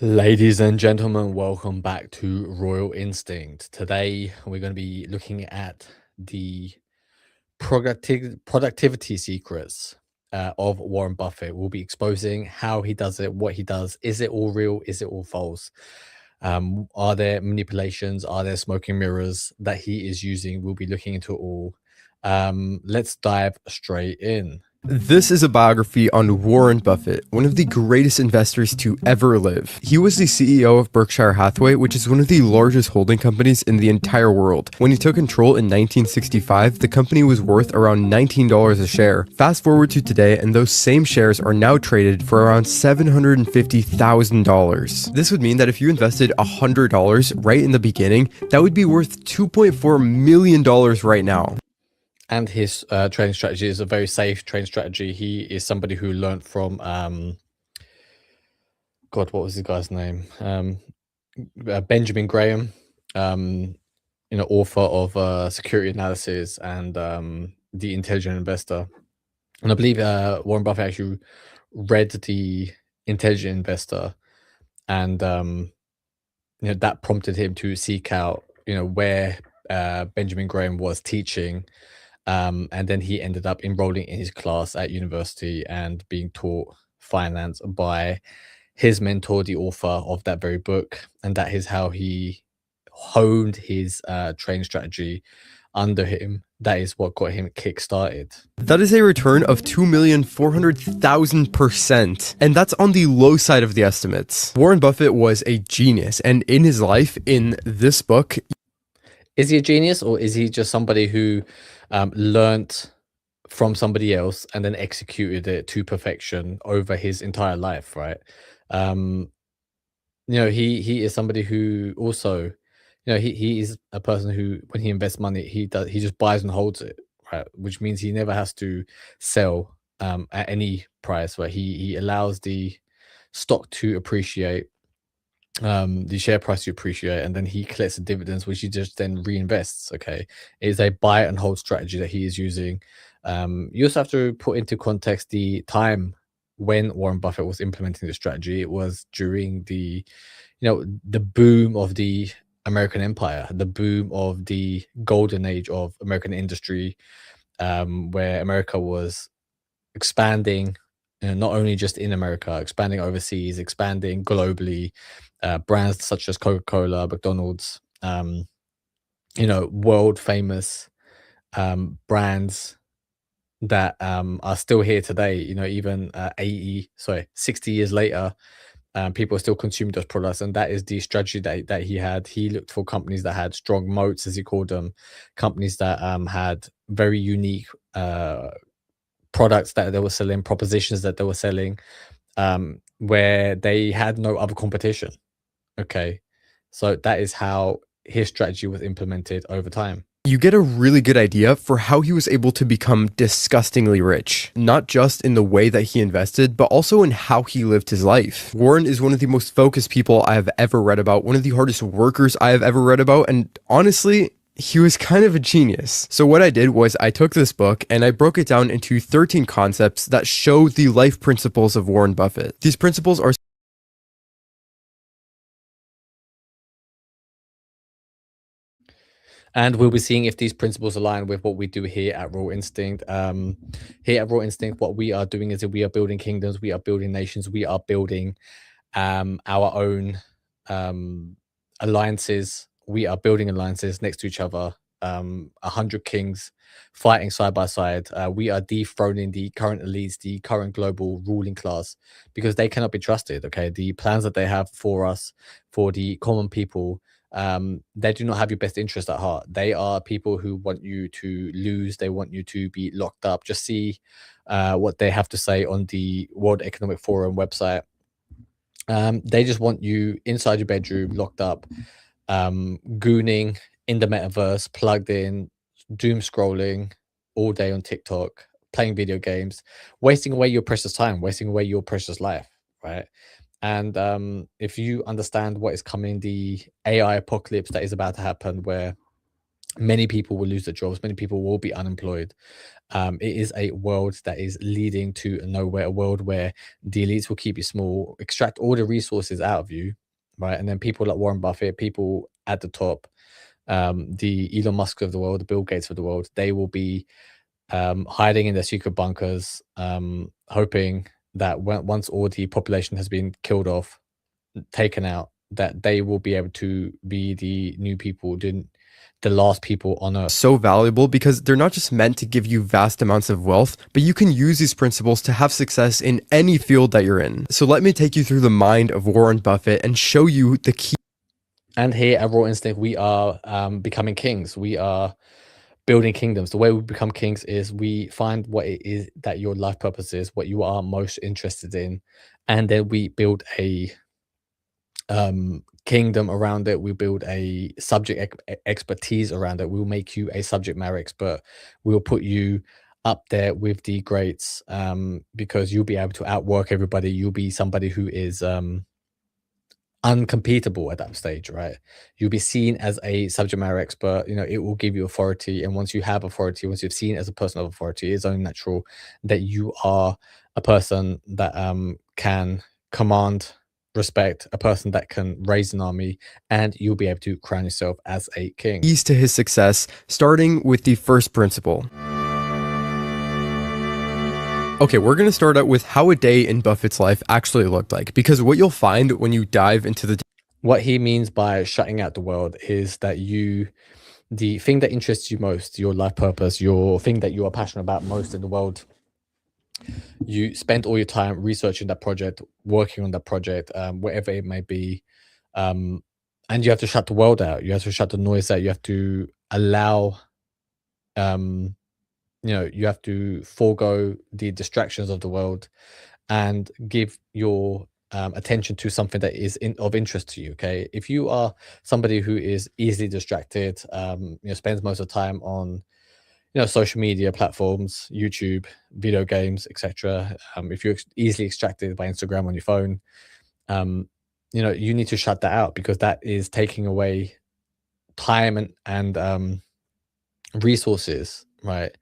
Ladies and gentlemen, welcome back to Royal Instinct. Today, we're going to be looking at the productivity secrets of Warren Buffett. We'll be exposing how he does it, what he does. Is it all real? Is it all false? Are there manipulations? Are there smoking mirrors that he is using? We'll be looking into it all. Let's dive straight in. This is a biography on Warren Buffett, one of the greatest investors to ever live. He was the CEO of Berkshire Hathaway, which is one of the largest holding companies in the entire world. When he took control in 1965, the company was worth around $19 a share. Fast forward to today, and those same shares are now traded for around $750,000. This would mean that if you invested $100 right in the beginning, that would be worth $2.4 million right now. And his trading strategy is a very safe trading strategy. He is somebody who learned from God, what was the guy's name? Benjamin Graham, author of Security Analysis and The Intelligent Investor. And I believe Warren Buffett actually read The Intelligent Investor, and that prompted him to seek out where Benjamin Graham was teaching. And then he ended up enrolling in his class at university and being taught finance by his mentor, the author of that very book. And that is how he honed his trading strategy under him. That is what got him kick-started. That is a return of 2,400,000%. And that's on the low side of the estimates. Warren Buffett was a genius. And in his life, in this book, is he a genius, or is he just somebody who learnt from somebody else and then executed it to perfection over his entire life, right? He is somebody who also, he is a person who, when he invests money, he just buys and holds it, right? Which means he never has to sell at any price, right? He allows the stock to appreciate, the share price to appreciate, and then he collects the dividends, which he just then reinvests. Okay, it is a buy and hold strategy that he is using. You also have to put into context the time when Warren Buffett was implementing the strategy. It was during the boom of the American empire, the boom of the golden age of American industry, where America was expanding, not only just in America, expanding overseas, expanding globally. Brands such as Coca-Cola, McDonald's, world famous brands that are still here today, even 60 years later, people still consume those products. And that is the strategy that he had. He looked for companies that had strong moats, as he called them, companies that had very unique products that they were selling, propositions that they were selling, where they had no other competition. Okay, so that is how his strategy was implemented over time. You get a really good idea for how he was able to become disgustingly rich, not just in the way that he invested, but also in how he lived his life. Warren is one of the most focused people I have ever read about, one of the hardest workers I have ever read about, and honestly, he was kind of a genius. So what I did was I took this book and I broke it down into 13 concepts that show the life principles of Warren Buffett. These principles are And we'll be seeing if these principles align with what we do here at Raw Instinct. Here at Raw Instinct, what we are doing is that we are building kingdoms, we are building nations, we are building our own alliances. We are building alliances next to each other. 100 kings fighting side by side. We are dethroning the current elites, the current global ruling class, because they cannot be trusted. Okay, the plans that they have for us, for the common people, they do not have your best interest at heart. They are people who want you to lose. They want you to be locked up. Just see what they have to say on the World Economic Forum website. They just want you inside your bedroom, locked up, gooning in the metaverse, plugged in, doom scrolling all day on TikTok, playing video games, wasting away your precious time, wasting away your precious life, right? And if you understand what is coming, the AI apocalypse that is about to happen, where Many people will lose their jobs. Many people will be unemployed. It is a world that is leading to nowhere, a world where the elites will keep you small, extract all the resources out of you, right? And then people like Warren Buffett, people at the top, the Elon Musk of the world, the Bill Gates of the world, they will be hiding in their secret bunkers, hoping that once all the population has been killed off, taken out, that they will be able to be the new people, the last people on Earth. So valuable because they're not just meant to give you vast amounts of wealth, but you can use these principles to have success in any field that you're in. So let me take you through the mind of Warren Buffett and show you the key. And here at Raw Instinct, we are becoming kings. We are building kingdoms. The way we become kings is we find what it is that your life purpose is, what you are most interested in, and then we build a kingdom around it. We build a subject expertise around it. We'll make you a subject matter expert. We'll put you up there with the greats, because you'll be able to outwork everybody. You'll be somebody who is uncompetable at that stage, right? You'll be seen as a subject matter expert. You know, it will give you authority, and once you have authority, once you've seen as a person of authority, it's only natural that you are a person that can command respect, a person that can raise an army, and you'll be able to crown yourself as a king. Keys to his success, starting with the first principle. Okay, we're going to start out with how a day in Buffett's life actually looked like, because what you'll find when you dive into the What he means by shutting out the world is that the thing that interests you most, your life purpose, your thing that you are passionate about most in the world, you spend all your time researching that project, working on that project, whatever it may be, and you have to shut the world out. You have to shut the noise out. You have to allow, you have to forego the distractions of the world and give your attention to something that is of interest to you. Okay, if you are somebody who is easily distracted, spends most of the time on social media platforms, YouTube, video games, etc. If you're easily extracted by Instagram on your phone, you need to shut that out, because that is taking away time and resources, right,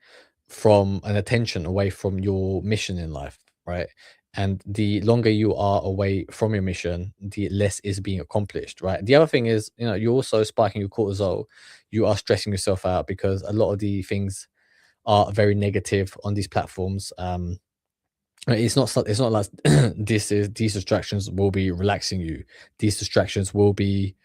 from an attention away from your mission in life, right? And the longer you are away from your mission, the less is being accomplished, right? The other thing is, you're also spiking your cortisol. You are stressing yourself out because a lot of the things are very negative on these platforms. It's not like these distractions will be relaxing you. These distractions will be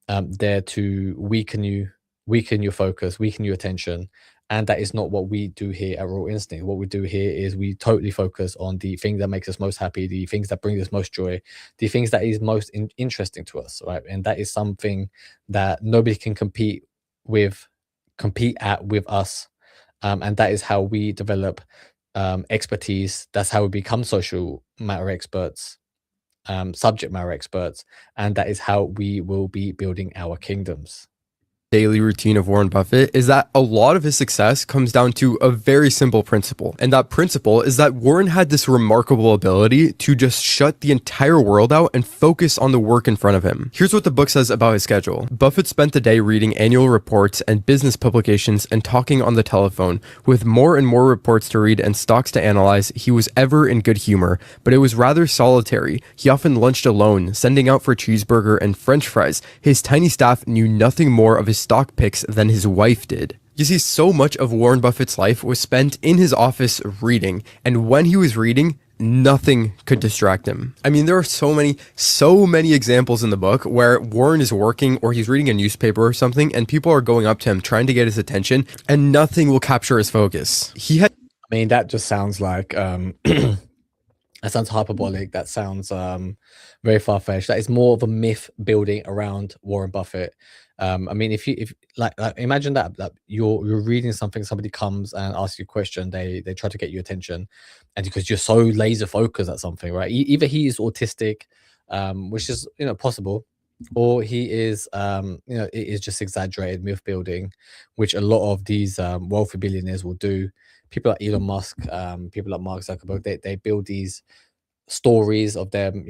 there to weaken you, weaken your focus, weaken your attention. And that is not what we do here at Raw Instinct. What we do here is we totally focus on the thing that makes us most happy, the things that bring us most joy, the things that is most interesting to us, right? And that is something that nobody can compete at with us. And that is how we develop expertise. That's how we become social matter experts, subject matter experts, and that is how we will be building our kingdoms. Daily routine of Warren Buffett is that a lot of his success comes down to a very simple principle. And that principle is that Warren had this remarkable ability to just shut the entire world out and focus on the work in front of him. Here's what the book says about his schedule. Buffett spent the day reading annual reports and business publications and talking on the telephone. With more and more reports to read and stocks to analyze, he was ever in good humor, but it was rather solitary. He often lunched alone, sending out for cheeseburger and french fries. His tiny staff knew nothing more of his stock picks than his wife did. You see, so much of Warren Buffett's life was spent in his office reading, and when he was reading, nothing could distract him. I mean, there are so many examples in the book where Warren is working or he's reading a newspaper or something, and people are going up to him trying to get his attention, and nothing will capture his focus. I mean, that just sounds like that sounds hyperbolic. That sounds very far-fetched. That is more of a myth building around Warren Buffett. I mean, if like imagine that you're reading something, somebody comes and asks you a question, they try to get your attention, and because you're so laser focused at something, right? Either he is autistic, which is possible, or he is it is just exaggerated myth building, which a lot of these wealthy billionaires will do. People like Elon Musk, people like Mark Zuckerberg, they build these stories of them,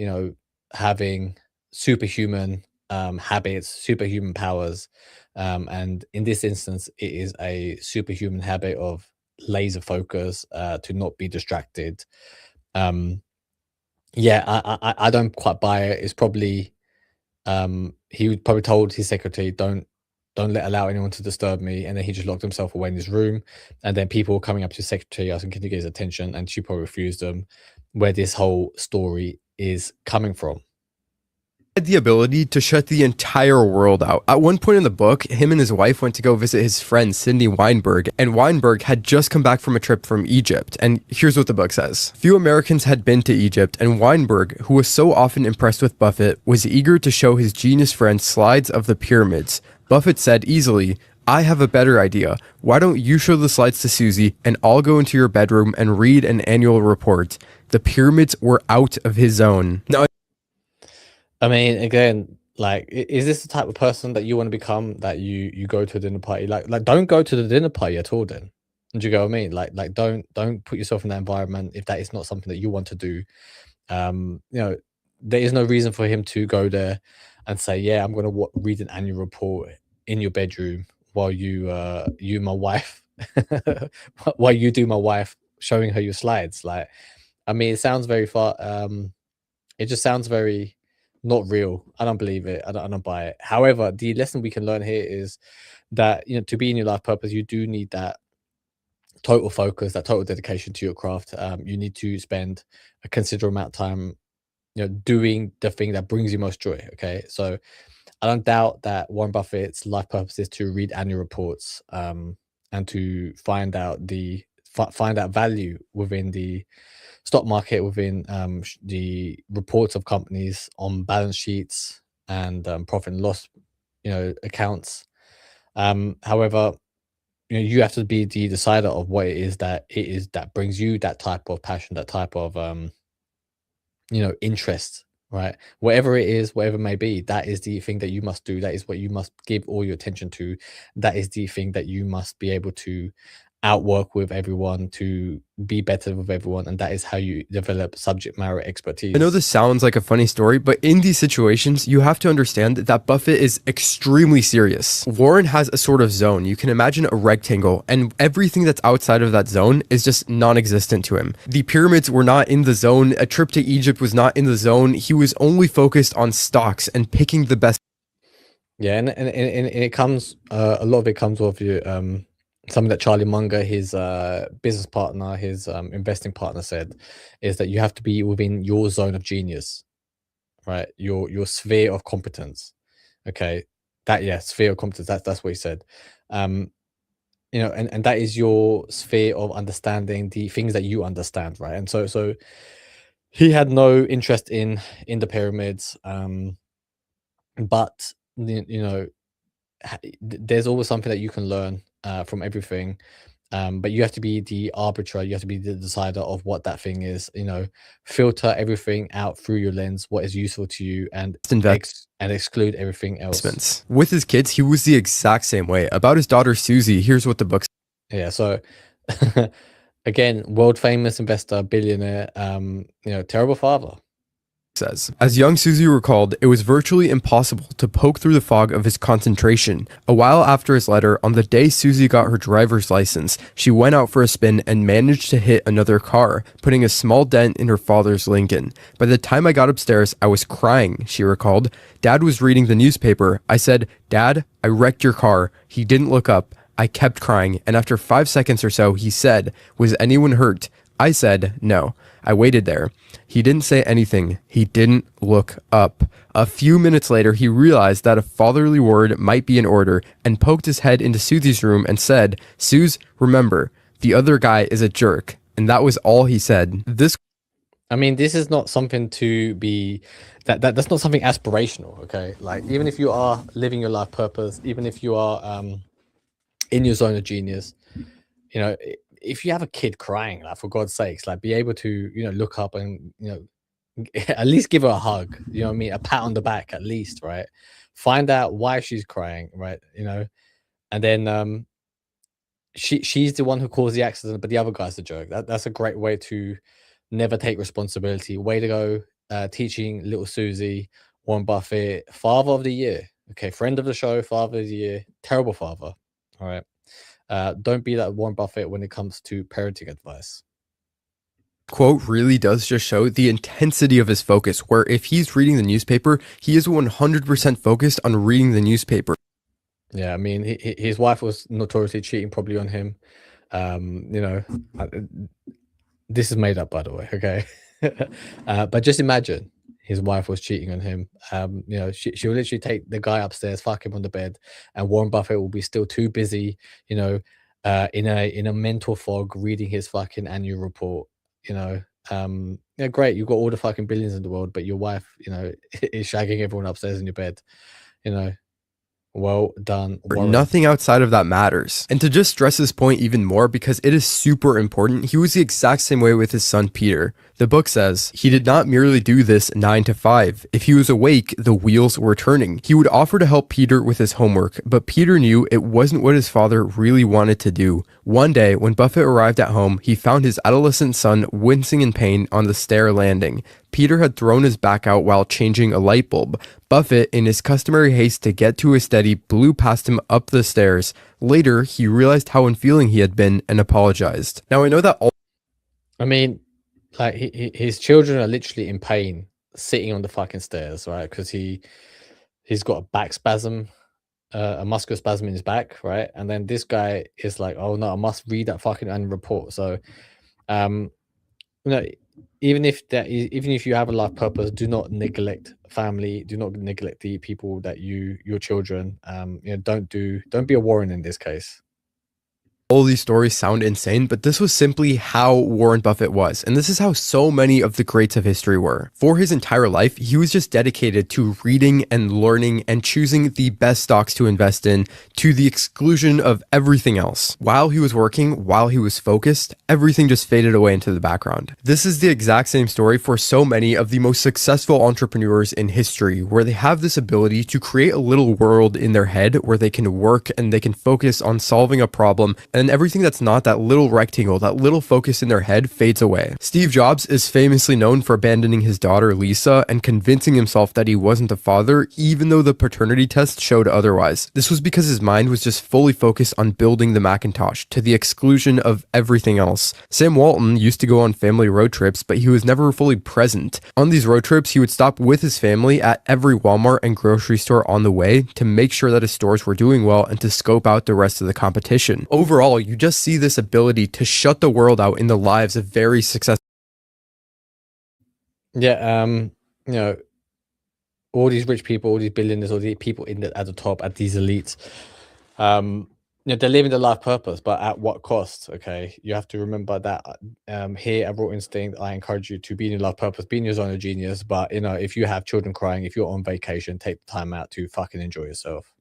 having superhuman habits, superhuman powers, and in this instance, it is a superhuman habit of laser focus, to not be distracted. Um, yeah, I don't quite buy it. It's probably he would probably told his secretary, don't let allow anyone to disturb me, and then he just locked himself away in his room. And then people were coming up to his secretary asking, can you get his attention? And she probably refused them. Where this whole story is coming from. Had the ability to shut the entire world out. At one point in the book, him and his wife went to go visit his friend Sidney Weinberg, and Weinberg had just come back from a trip from Egypt. And here's what the book says. Few Americans had been to Egypt, and Weinberg, who was so often impressed with Buffett, was eager to show his genius friend slides of the pyramids. Buffett said easily, I have a better idea. Why don't you show the slides to Susie, and I'll go into your bedroom and read an annual report. The pyramids were out of his zone. Now, I mean, again, like, is this the type of person that you want to become? That you go to a dinner party, like don't go to the dinner party at all. Then, do you get what I mean? Like don't put yourself in that environment if that is not something that you want to do. You know, there is no reason for him to go there and say, yeah, I'm going to read an annual report in your bedroom while you my wife while you do my wife showing her your slides. Like, I mean, it sounds very far. It just sounds very not real. I don't believe it. I don't buy it. However, the lesson we can learn here is that, you know, to be in your life purpose, you do need that total focus, that total dedication to your craft. You need to spend a considerable amount of time, you know, doing the thing that brings you most joy. Okay, so I don't doubt that Warren Buffett's life purpose is to read annual reports, and to find out find out value within the stock market, within the reports of companies on balance sheets and profit and loss, you know, accounts. However, you know, you have to be the decider of what it is that brings you that type of passion, that type of you know, interest, right? Whatever it is, whatever it may be, that is the thing that you must do. That is what you must give all your attention to. That is the thing that you must be able to outwork with everyone, to be better with everyone, and that is how you develop subject matter expertise. I know this sounds like a funny story, but in these situations, you have to understand that Buffett is extremely serious. Warren has a sort of zone. You can imagine a rectangle, and everything that's outside of that zone is just non-existent to him. The pyramids were not in the zone. A trip to Egypt was not in the zone. He was only focused on stocks and picking the best. Yeah, and it comes a lot of it comes with you. Something that Charlie Munger, his business partner, his investing partner, said is that you have to be within your zone of genius, right? Your sphere of competence. Okay, sphere of competence. That's what he said. You know, and that is your sphere of understanding the things that you understand, right? And so he had no interest in the pyramids, but you know, there's always something that you can learn from everything, but you have to be the arbiter, you have to be the decider of what that thing is. You know, filter everything out through your lens, what is useful to you, and exclude everything else. With his kids, he was the exact same way. About his daughter Susie, here's what the book yeah, so again, world famous investor, billionaire, you know, terrible father. says. As young Susie recalled, it was virtually impossible to poke through the fog of his concentration. A while after his letter, on the day Susie got her driver's license, she went out for a spin and managed to hit another car, putting a small dent in her father's Lincoln. By the time I got upstairs, I was crying, she recalled. Dad was reading the newspaper. I said, Dad, I wrecked your car. He didn't look up. I kept crying, and after 5 seconds or so, he said, was anyone hurt? I said, no. I waited there. He didn't say anything. He didn't look up. A few minutes later, he realized that a fatherly word might be in order and poked his head into Susie's room and said, Suze, remember, the other guy is a jerk. And that was all he said. I mean, this is not something to be, that's not something aspirational, okay? Like, even if you are living your life purpose, even if you are in your zone of genius, you know, if you have a kid crying, like, for God's sakes, like, be able to, you know, look up and, you know, at least give her a hug, you know what I mean? A pat on the back, at least, right? Find out why she's crying, right? You know, and then she's the one who caused the accident, but the other guy's the jerk. That's a great way to never take responsibility. Way to go, teaching little Susie Warren Buffett, father of the year. Okay, friend of the show, father of the year, terrible father. All right. Don't be like Warren Buffett when it comes to parenting advice. Quote really does just show the intensity of his focus, where if he's reading the newspaper, he is 100% focused on reading the newspaper. Yeah, I mean, his wife was notoriously cheating probably on him. You know, this is made up, by the way, okay? But just imagine his wife was cheating on him. You know, she will literally take the guy upstairs, fuck him on the bed, and Warren Buffett will be still too busy, you know, in a mental fog reading his fucking annual report, you know. Yeah, great, you've got all the fucking billions in the world, but your wife, you know, is shagging everyone upstairs in your bed, you know. Well done, Warren. Nothing outside of that matters. And to just stress this point even more, because it is super important, he was the exact same way with his son Peter. The book says, he did not merely do this 9 to 5. If he was awake, the wheels were turning. He would offer to help Peter with his homework, but Peter knew it wasn't what his father really wanted to do. One day, when Buffett arrived at home, he found his adolescent son wincing in pain on the stair landing. Peter had thrown his back out while changing a light bulb. Buffett, in his customary haste to get to his study, blew past him up the stairs. Later, he realized how unfeeling he had been and apologized. Now, I know that all... I mean, like his children are literally in pain sitting on the fucking stairs, right? Because he's got a back spasm, a muscular spasm in his back, right? And then this guy is like, oh no, I must read that fucking annual report. So, you know, even if you have a life purpose, do not neglect family. Do not neglect the people that your children. You know, don't be a Warren in this case. All these stories sound insane, but this was simply how Warren Buffett was, and this is how so many of the greats of history were. For his entire life, he was just dedicated to reading and learning and choosing the best stocks to invest in, to the exclusion of everything else. While he was working, while he was focused, everything just faded away into the background. This is the exact same story for so many of the most successful entrepreneurs in history, where they have this ability to create a little world in their head where they can work and they can focus on solving a problem, and everything that's not that little rectangle, that little focus in their head, fades away. Steve Jobs is famously known for abandoning his daughter Lisa and convincing himself that he wasn't a father, even though the paternity test showed otherwise. This was because his mind was just fully focused on building the Macintosh, to the exclusion of everything else. Sam Walton used to go on family road trips, but he was never fully present. On these road trips, he would stop with his family at every Walmart and grocery store on the way to make sure that his stores were doing well and to scope out the rest of the competition. Overall, you just see this ability to shut the world out in the lives of very successful... Yeah, you know, all these rich people, all these billionaires, all these people at the top, at these elites, you know, they're living their life purpose, but at what cost? Okay, you have to remember that. Here at Raw Instinct, I encourage you to be in your life purpose, be in your zone of genius. But you know, if you have children crying, if you're on vacation, take the time out to fucking enjoy yourself.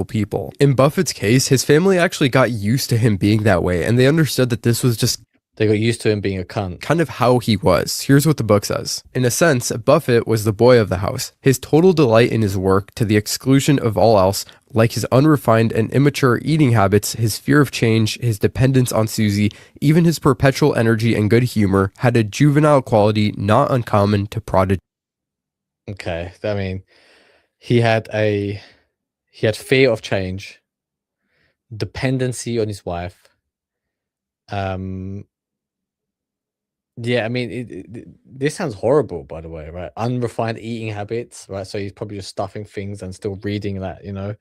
People. In Buffett's case, his family actually got used to him being that way, and they understood that this was just... They got used to him being a cunt. Kind of how he was. Here's what the book says. In a sense, Buffett was the boy of the house. His total delight in his work, to the exclusion of all else, like his unrefined and immature eating habits, his fear of change, his dependence on Susie, even his perpetual energy and good humor, had a juvenile quality not uncommon to prodigy. Okay, I mean, he had fear of change, dependency on his wife. Yeah, I mean, this sounds horrible, by the way, right? Unrefined eating habits, right? So he's probably just stuffing things and still reading that, you know.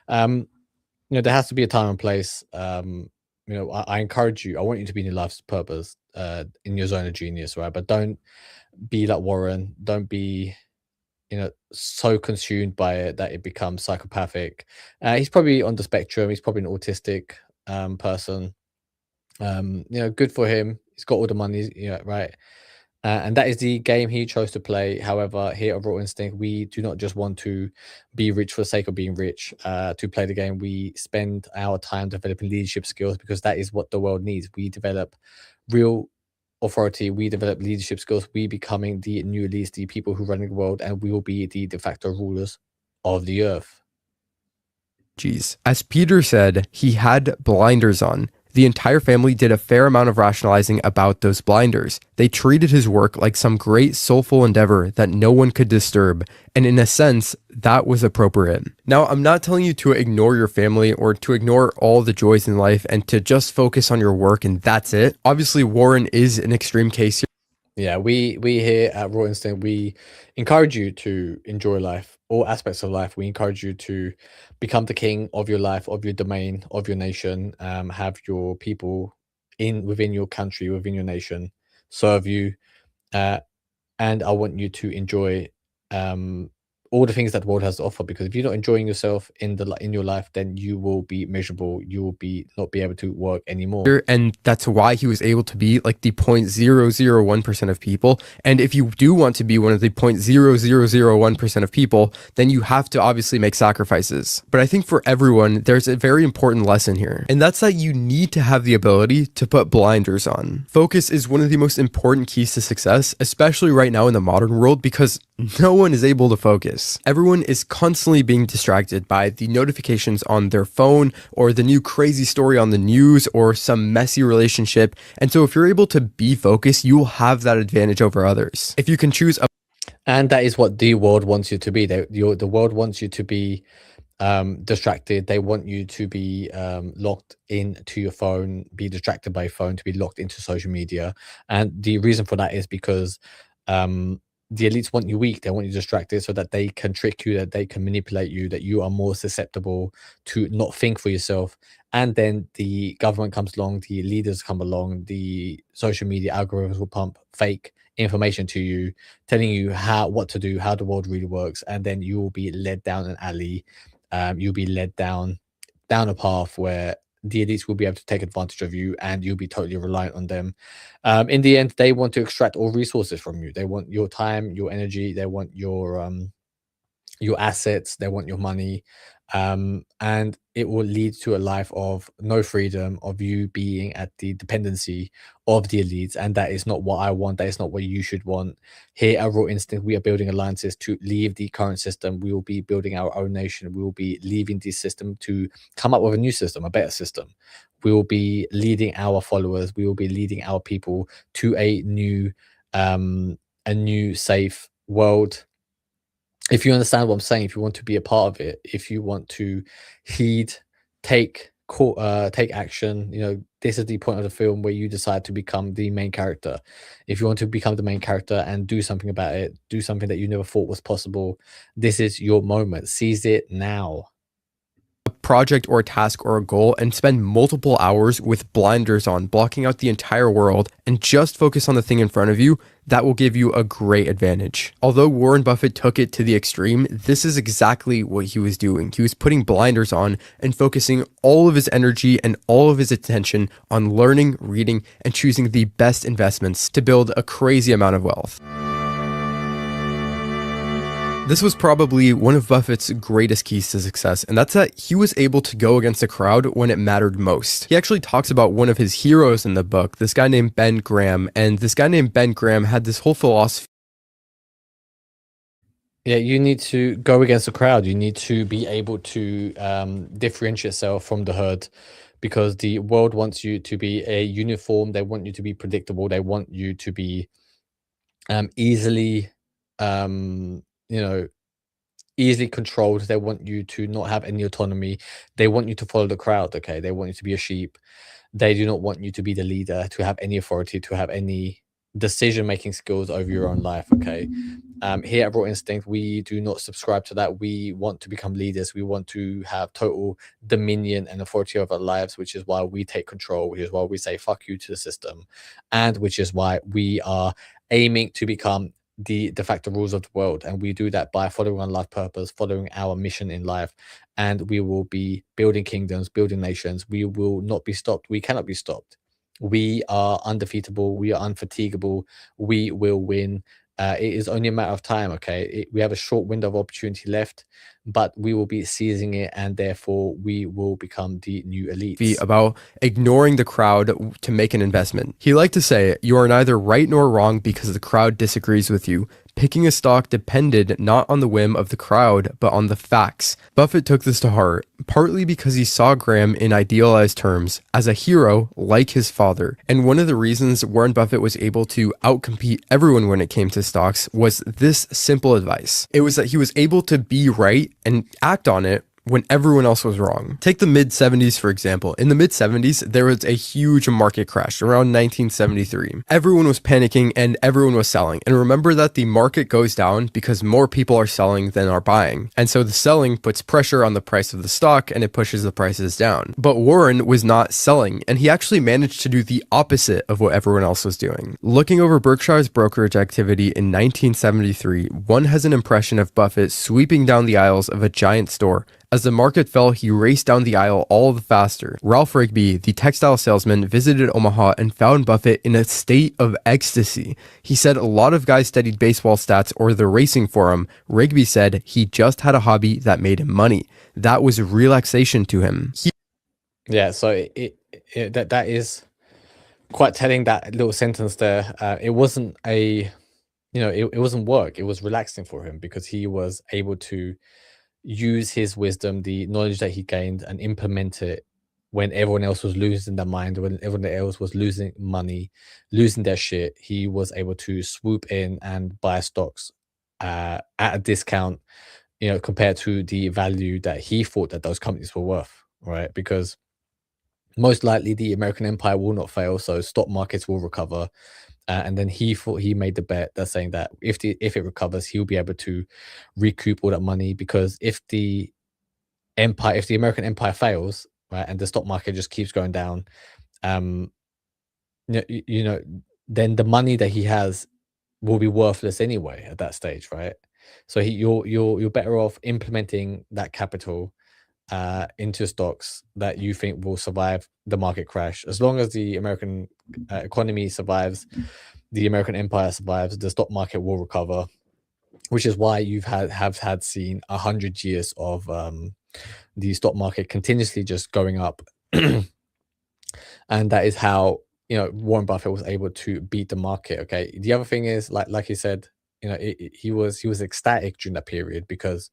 You know, there has to be a time and place. You know, I encourage you. I want you to be in your life's purpose, in your zone of genius, right? But don't be like Warren. Don't be, you know, so consumed by it that it becomes psychopathic. He's probably on the spectrum. He's probably an autistic person. You know, good for him. He's got all the money, you know, right? And that is the game he chose to play. However, here at Raw Instinct, we do not just want to be rich for the sake of being rich. To play the game, we spend our time developing leadership skills because that is what the world needs. We develop real authority. We develop leadership skills. We becoming the new elites, the people who run the world, and we will be the de facto rulers of the earth. As Peter said, he had blinders on. The entire family did a fair amount of rationalizing about those blinders. They treated his work like some great soulful endeavor that no one could disturb, and in a sense, that was appropriate. Now, I'm not telling you to ignore your family or to ignore all the joys in life and to just focus on your work and that's it. Obviously, Warren is an extreme case here. Yeah, we here at Raw Instinct, we encourage you to enjoy life, all aspects of life. We encourage you to become the king of your life, of your domain, of your nation. Have your people in within your country, within your nation, serve you, uh, and I want you to enjoy um, all the things that the world has to offer. Because if you're not enjoying yourself in your life, then you will be miserable. You will be not be able to work anymore. And that's why he was able to be like the 0.001% of people. And if you do want to be one of the 0.0001% of people, then you have to obviously make sacrifices. But I think for everyone, there's a very important lesson here. And that's that you need to have the ability to put blinders on. Focus is one of the most important keys to success, especially right now in the modern world, because no one is able to focus. Everyone is constantly being distracted by the notifications on their phone or the new crazy story on the news or some messy relationship. And so if you're able to be focused, you will have that advantage over others. If you can choose a And that is what the world wants you to be. The world wants you to be distracted. They want you to be locked into your phone, be distracted by your phone, to be locked into social media. And the reason for that is because the elites want you weak. They want you distracted so that they can trick you, that they can manipulate you, that you are more susceptible to not think for yourself. And then the government comes along, the leaders come along, the social media algorithms will pump fake information to you, telling you what to do, how the world really works, and then you will be led down an alley. You'll be led down a path where the elites will be able to take advantage of you, and you'll be totally reliant on them. In the end, they want to extract all resources from you. They want your time, your energy. They want your assets. They want your money, and it will lead to a life of no freedom, of you being at the dependency of the elites. And that is not what I want. That is not what you should want. Here at Raw Instinct, we are building alliances to leave the current system. We will be building our own nation. We will be leaving this system to come up with a new system, a better system. We will be leading our followers. We will be leading our people to a new safe world. If you understand what I'm saying, if you want to be a part of it, if you want to heed, take action, this is the point of the film where you decide to become the main character. If you want to become the main character and do something about it, do something that you never thought was possible, this is your moment. Seize it now. project or a task or a goal and spend multiple hours with blinders on, blocking out the entire world, and just focus on the thing in front of you, that will give you a great advantage. Although Warren Buffett took it to the extreme, this is exactly what he was doing. He was putting blinders on and focusing all of his energy and all of his attention on learning, reading, and choosing the best investments to build a crazy amount of wealth. This was probably one of Buffett's greatest keys to success, and that's that he was able to go against the crowd when it mattered most. He actually talks about one of his heroes in the book, this guy named Ben Graham, and this guy named Ben Graham had this whole philosophy. Yeah, you need to go against the crowd. You need to be able to differentiate yourself from the herd, because the world wants you to be a uniform. They want you to be predictable. They want you to be easily easily controlled. They want you to not have any autonomy. They want you to follow the crowd. Okay, they want you to be a sheep. They do not want you to be the leader, to have any authority, to have any decision-making skills over your own life. Okay, here at Raw Instinct, we do not subscribe to that. We want to become leaders. We want to have total dominion and authority over our lives, which is why we take control, which is why we say fuck you to the system, and which is why we are aiming to become the de facto rules of the world. And we do that by following our life purpose, following our mission in life, and we will be building kingdoms, building nations. We will not be stopped. We cannot be stopped. We are undefeatable. We are unfatigable. We will win. It is only a matter of time. Okay, we have a short window of opportunity left, but we will be seizing it, and therefore we will become the new elite. About ignoring the crowd to make an investment. He liked to say, you are neither right nor wrong because the crowd disagrees with you, Picking a stock depended not on the whim of the crowd, but on the facts. Buffett took this to heart, partly because he saw Graham in idealized terms as a hero like his father. And one of the reasons Warren Buffett was able to outcompete everyone when it came to stocks was this simple advice. It was that he was able to be right and act on it when everyone else was wrong. Take the mid-70s, for example. In the mid-70s, there was a huge market crash around 1973. Everyone was panicking and everyone was selling. And remember that the market goes down because more people are selling than are buying. And so the selling puts pressure on the price of the stock and it pushes the prices down. But Warren was not selling, and he actually managed to do the opposite of what everyone else was doing. Looking over Berkshire's brokerage activity in 1973, one has an impression of Buffett sweeping down the aisles of a giant store. As the market fell, he raced down the aisle all the faster. Ralph Rigby, the textile salesman, visited Omaha and found Buffett in a state of ecstasy. He said a lot of guys studied baseball stats or the racing for him. Rigby said he just had a hobby that made him money. That was relaxation to him. Yeah, so that is quite telling, that little sentence there. It wasn't it wasn't work. It was relaxing for him because he was able to use his wisdom, the knowledge that he gained, and implement it when everyone else was losing their mind, when everyone else was losing money, losing their shit. He was able to swoop in and buy stocks at a discount, compared to the value that he thought that those companies were worth, right? Because most likely the American empire will not fail, so stock markets will recover. And then he thought, he made the bet that's saying that if it recovers, he'll be able to recoup all that money. Because if the American empire fails, right, and the stock market just keeps going down, then the money that he has will be worthless anyway at that stage, right? So you're better off implementing that capital into stocks that you think will survive the market crash. As long as the American economy survives, the American empire survives, the stock market will recover. Which is why you've seen 100 years of the stock market continuously just going up, and that is how Warren Buffett was able to beat the market. Okay, the other thing is, like he said, he was ecstatic during that period because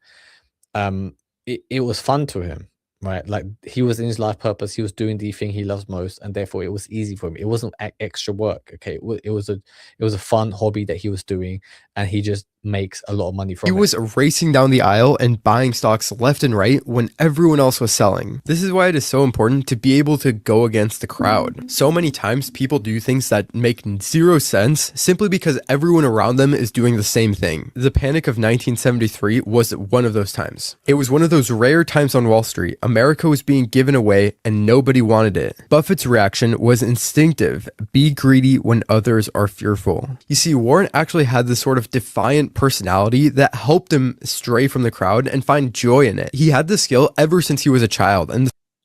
it was fun to him, right? Like, he was in his life purpose, he was doing the thing he loves most, and therefore it was easy for him. It wasn't extra work. Okay, it was a fun hobby that he was doing, and he just makes a lot of money from it. He was racing down the aisle and buying stocks left and right when everyone else was selling. This is why it is so important to be able to go against the crowd. So many times people do things that make zero sense simply because everyone around them is doing the same thing. The panic of 1973 was one of those times. It was one of those rare times on Wall Street. America was being given away and nobody wanted it. Buffett's reaction was instinctive. Be greedy when others are fearful. You see, Warren actually had this sort of defiant personality that helped him stray from the crowd and find joy in it. He had the skill ever since he was a child.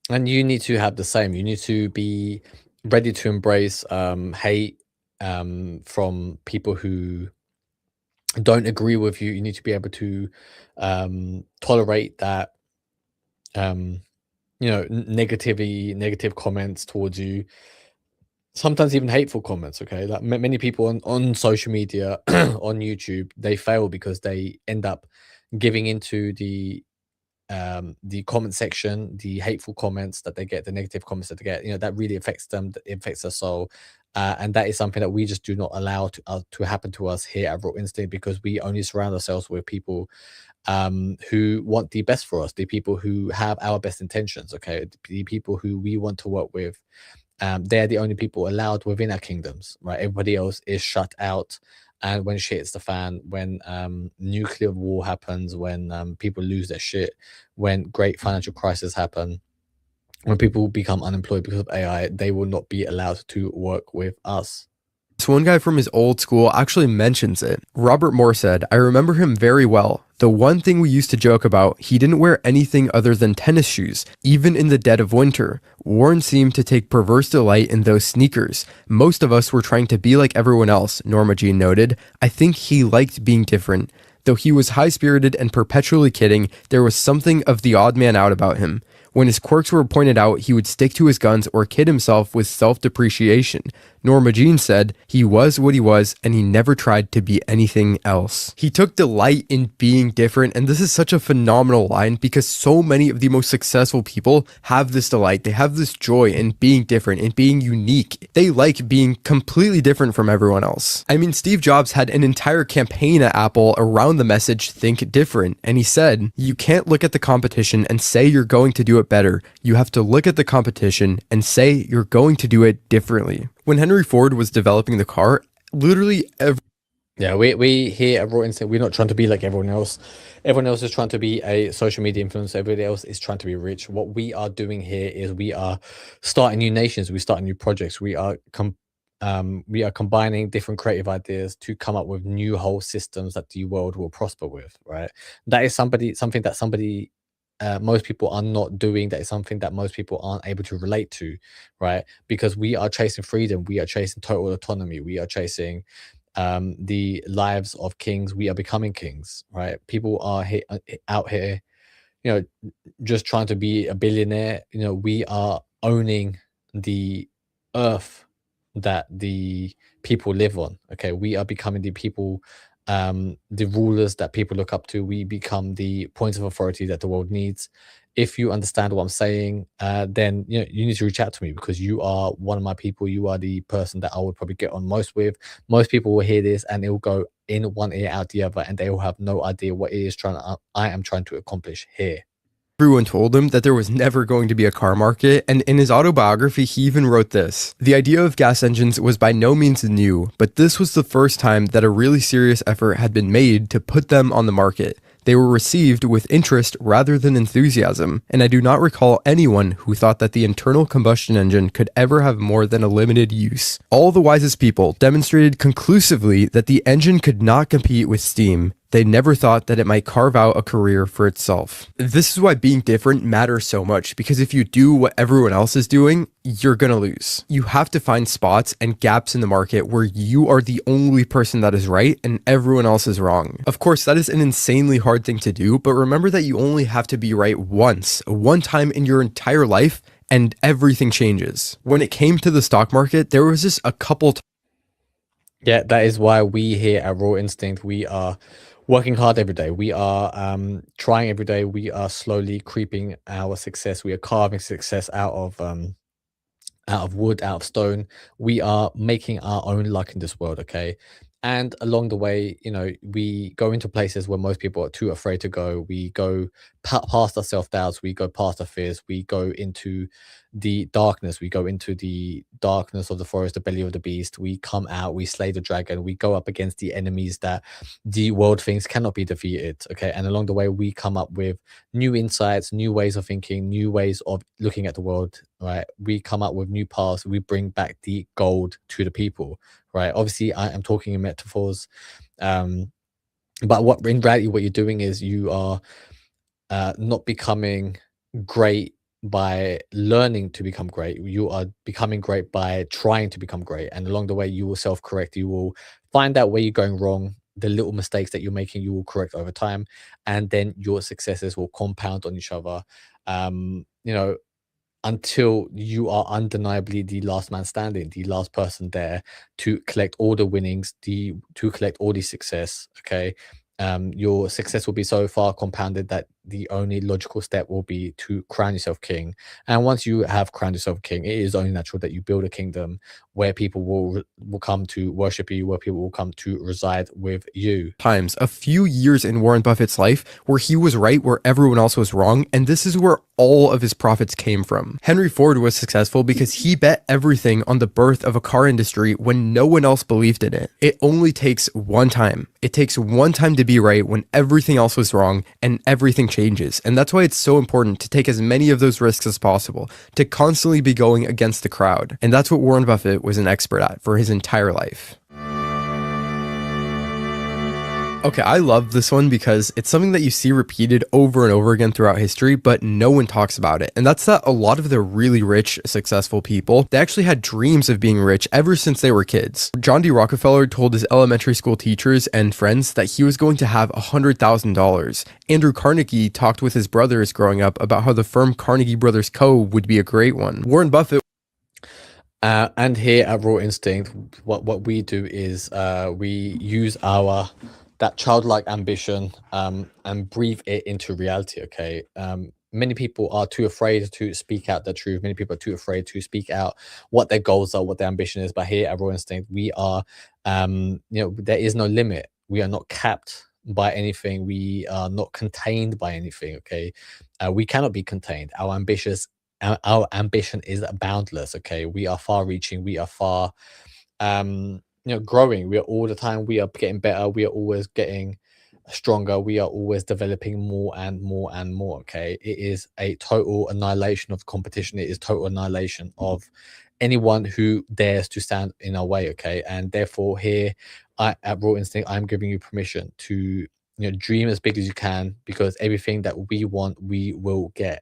And you need to have the same. You need to be ready to embrace hate from people who don't agree with you. You need to be able to tolerate that negative comments towards you, sometimes even hateful comments. Okay, like many people on social media, on YouTube, they fail because they end up giving into the comment section, the hateful comments that they get, the negative comments that they get. That really affects them. It affects their soul. And that is something that we just do not allow to happen to us here at Raw Instinct, because we only surround ourselves with people who want the best for us, the people who have our best intentions. Okay, the people who we want to work with. They're the only people allowed within our kingdoms, right? Everybody else is shut out. And when shit hits the fan, when nuclear war happens, when people lose their shit, when great financial crises happen, when people become unemployed because of AI, they will not be allowed to work with us. So one guy from his old school actually mentions it. Robert Moore said, "I remember him very well. The one thing we used to joke about, he didn't wear anything other than tennis shoes, even in the dead of winter. Warren seemed to take perverse delight in those sneakers. Most of us were trying to be like everyone else," Norma Jean noted. "I think he liked being different. Though he was high-spirited and perpetually kidding, there was something of the odd man out about him. When his quirks were pointed out, he would stick to his guns or kid himself with self-depreciation. Norma Jean said, "He was what he was, and he never tried to be anything else." He took delight in being different, and this is such a phenomenal line because so many of the most successful people have this delight. They have this joy in being different, in being unique. They like being completely different from everyone else. I mean, Steve Jobs had an entire campaign at Apple around the message, "Think different," and he said, "You can't look at the competition and say you're going to do it better. You have to look at the competition and say you're going to do it differently." When Henry Ford was developing the car, literally we here at Raw Instinct, we're not trying to be like everyone else. Everyone else is trying to be a social media influencer. Everybody else is trying to be rich. What we are doing here is we are starting new nations. We starting new projects. We are combining different creative ideas to come up with new whole systems that the world will prosper with. Right? That is something that most people are not doing. That is something that most people aren't able to relate to, right? Because we are chasing freedom, we are chasing total autonomy, we are chasing the lives of kings. We are becoming kings, right? People are out here, you know, just trying to be a billionaire. You know, we are owning the earth that the people live on. Okay, we are becoming the people, the rulers that people look up to. We become the points of authority that the world needs. If you understand what I'm saying, then you need to reach out to me, because you are one of my people. You are the person that I would probably get on most with. Most people will hear this and it will go in one ear out the other, and they will have no idea what I am trying to accomplish here. Everyone told him that there was never going to be a car market, and in his autobiography, he even wrote this: "The idea of gas engines was by no means new, but this was the first time that a really serious effort had been made to put them on the market. They were received with interest rather than enthusiasm, and I do not recall anyone who thought that the internal combustion engine could ever have more than a limited use. All the wisest people demonstrated conclusively that the engine could not compete with steam. They never thought that it might carve out a career for itself." This is why being different matters so much, because if you do what everyone else is doing, you're gonna lose. You have to find spots and gaps in the market where you are the only person that is right and everyone else is wrong. Of course, that is an insanely hard thing to do, but remember that you only have to be right once, one time in your entire life, and everything changes. When it came to the stock market, there was just a couple Yeah, that is why we here at Raw Instinct, we are working hard every day. We are trying every day. We are slowly creeping our success. We are carving success out of wood, out of stone. We are making our own luck in this world, okay? And along the way, we go into places where most people are too afraid to go. We go past our self-doubts. We go past our fears. We go into the darkness. We go into the darkness of the forest, the belly of the beast. We come out. We slay the dragon. We go up against the enemies that the world thinks cannot be defeated, okay? And along the way, we come up with new insights, new ways of thinking, new ways of looking at the world, right? We come up with new paths. We bring back the gold to the people, right? Obviously, I am talking in metaphors, but what in reality, what you're doing is you are not becoming great by learning to become great. You are becoming great by trying to become great, and along the way, you will self-correct. You will find out where you're going wrong. The little mistakes that you're making, you will correct over time, and then your successes will compound on each other. Until you are undeniably the last man standing, the last person there to collect all the winnings, to collect all the success, okay? Your success will be so far compounded that the only logical step will be to crown yourself king. And once you have crowned yourself king, it is only natural that you build a kingdom where people will come to worship you, where people will come to reside with you. Times, a few years in Warren Buffett's life where he was right where everyone else was wrong, and this is where all of his profits came from. Henry Ford was successful because he bet everything on the birth of a car industry when no one else believed in it. It only takes one time. It takes one time to be right when everything else was wrong and everything changes. And that's why it's so important to take as many of those risks as possible, to constantly be going against the crowd. And that's what Warren Buffett was an expert at for his entire life. Okay, I love this one because it's something that you see repeated over and over again throughout history, but no one talks about it. And that's that a lot of the really rich, successful people, they actually had dreams of being rich ever since they were kids. John D. Rockefeller told his elementary school teachers and friends that he was going to have $100,000. Andrew Carnegie talked with his brothers growing up about how the firm Carnegie Brothers Co. would be a great one. Warren Buffett. And here at Raw Instinct, what we do is we use that childlike ambition and breathe it into reality. Okay. Many people are too afraid to speak out the truth. Many people are too afraid to speak out what their goals are, what their ambition is. But here at Raw Instinct, we are, there is no limit. We are not capped by anything. We are not contained by anything. Okay. We cannot be contained. Our ambition is boundless. Okay. We are far reaching. We are far, growing. We are all the time. We are getting better. We are always getting stronger. We are always developing more and more and more. Okay. It is a total annihilation of competition. It is total annihilation of anyone who dares to stand in our way. Okay. And therefore here at Raw Instinct, I'm giving you permission to, dream as big as you can, because everything that we want, we will get.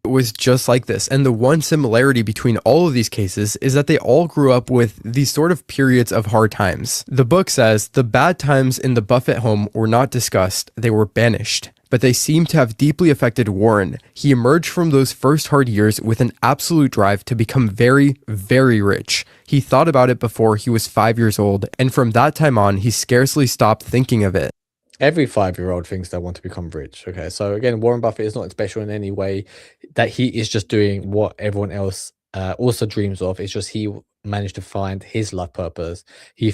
Was just like this, and the one similarity between all of these cases is that they all grew up with these sort of periods of hard times. The book says the bad times in the Buffett home were not discussed, they were banished. But they seem to have deeply affected Warren. He emerged from those first hard years with an absolute drive to become very, very rich. He thought about it before he was 5 years old, and from that time on, he scarcely stopped thinking of it. Every 5-year-old thinks they want to become rich. Okay, so again, Warren Buffett is not special in any way. That he is just doing what everyone else also dreams of. It's just he managed to find his life purpose. He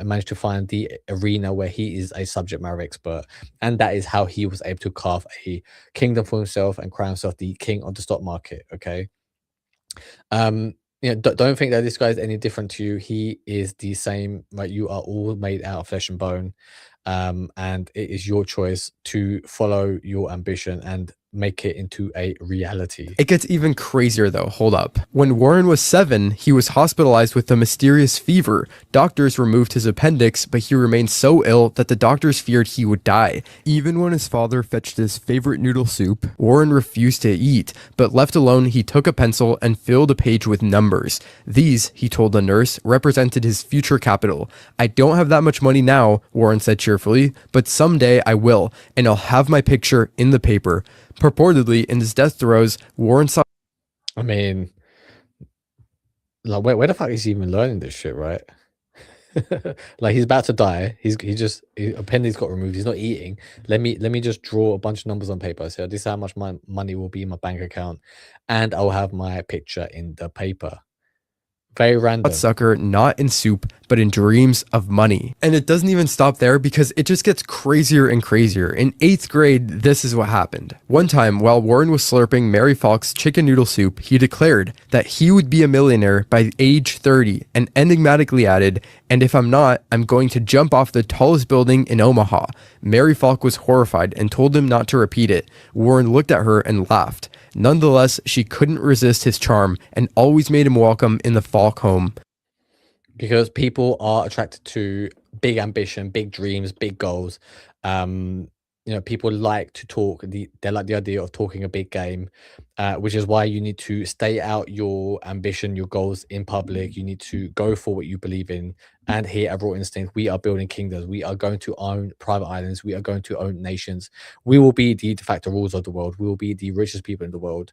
managed to find the arena where he is a subject matter expert, and that is how he was able to carve a kingdom for himself and crown himself the king of the stock market. Okay, don't think that this guy is any different to you. He is the same. Right, you are all made out of flesh and bone. And it is your choice to follow your ambition and make it into a reality. It gets even crazier though, hold up. When Warren was 7, he was hospitalized with a mysterious fever. Doctors removed his appendix, but he remained so ill that the doctors feared he would die. Even when his father fetched his favorite noodle soup, Warren refused to eat, but left alone, he took a pencil and filled a page with numbers. These, he told the nurse, represented his future capital. "I don't have that much money now," Warren said cheerfully, "but someday I will, and I'll have my picture in the paper." Purportedly, in his death throes, Warren saw... I mean, like, where the fuck is he even learning this shit, right? Like, he's about to die. His appendix got removed. He's not eating. Let me just draw a bunch of numbers on paper. So this is how much my money will be in my bank account, and I'll have my picture in the paper. Very random. Sucker not in soup, but in dreams of money. And it doesn't even stop there, because it just gets crazier and crazier. In 8th grade, this is what happened. One time, while Warren was slurping Mary Falk's chicken noodle soup, he declared that he would be a millionaire by age 30, and enigmatically added, "And if I'm not, I'm going to jump off the tallest building in Omaha." Mary Falk was horrified and told him not to repeat it. Warren looked at her and laughed. Nonetheless, she couldn't resist his charm and always made him welcome in the Falk home. Because people are attracted to big ambition, big dreams, big goals. People like to talk. They like the idea of talking a big game, which is why you need to stay out your ambition, your goals in public. You need to go for what you believe in. And here at Raw Instinct, we are building kingdoms. We are going to own private islands. We are going to own nations. We will be the de facto rulers of the world. We will be the richest people in the world.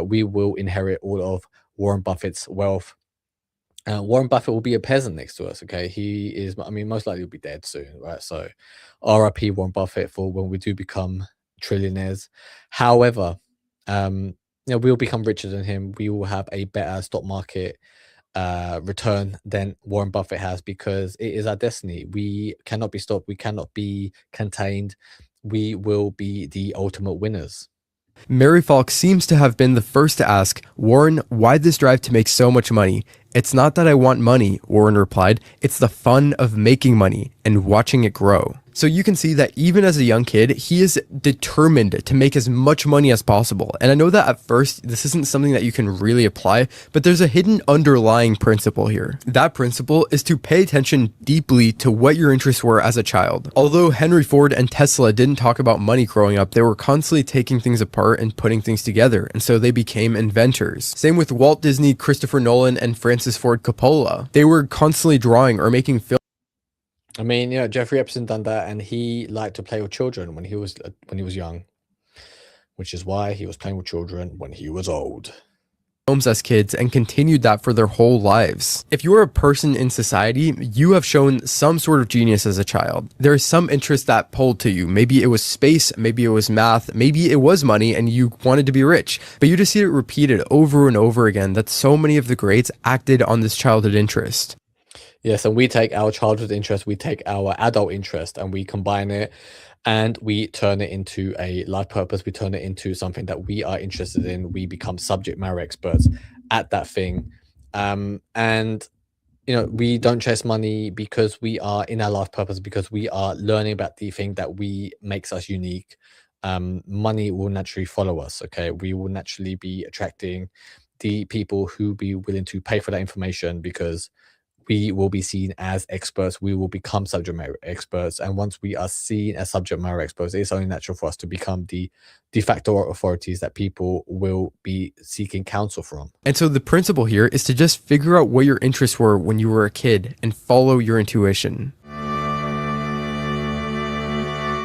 We will inherit all of Warren Buffett's wealth. Warren Buffett will be a peasant next to us. Okay, he is. I mean, most likely will be dead soon, right? So, R.I.P. Warren Buffett for when we do become trillionaires. However, we'll become richer than him. We will have a better stock market return than Warren Buffett has, because it is our destiny. We cannot be stopped. We cannot be contained. We will be the ultimate winners. Mary Falk seems to have been the first to ask, "Warren, why this drive to make so much money?" "It's not that I want money," Warren replied. "It's the fun of making money and watching it grow." So you can see that even as a young kid, he is determined to make as much money as possible. And I know that at first, this isn't something that you can really apply, but there's a hidden underlying principle here. That principle is to pay attention deeply to what your interests were as a child. Although Henry Ford and Tesla didn't talk about money growing up, they were constantly taking things apart and putting things together, and so they became inventors. Same with Walt Disney, Christopher Nolan, and Francis Ford Coppola. They were constantly drawing or making films. I mean, you know, Jeffrey Epstein done that, and he liked to play with children when he was young, which is why he was playing with children when he was old. As kids and continued that for their whole lives. If you're a person in society, you have shown some sort of genius as a child. There is some interest that pulled to you. Maybe it was space, maybe it was math, maybe it was money and you wanted to be rich. But you just see it repeated over and over again that so many of the greats acted on this childhood interest. Yes, and we take our childhood interest, we take our adult interest, and we combine it, and we turn it into a life purpose. We turn it into something that we are interested in. We become subject matter experts at that thing. And, you know, we don't chase money because we are in our life purpose, because we are learning about the thing that we makes us unique. Money will naturally follow us, okay? We will naturally be attracting the people who be willing to pay for that information, because we will be seen as experts. We will become subject matter experts. And once we are seen as subject matter experts, it's only natural for us to become the de facto authorities that people will be seeking counsel from. And so the principle here is to just figure out what your interests were when you were a kid and follow your intuition.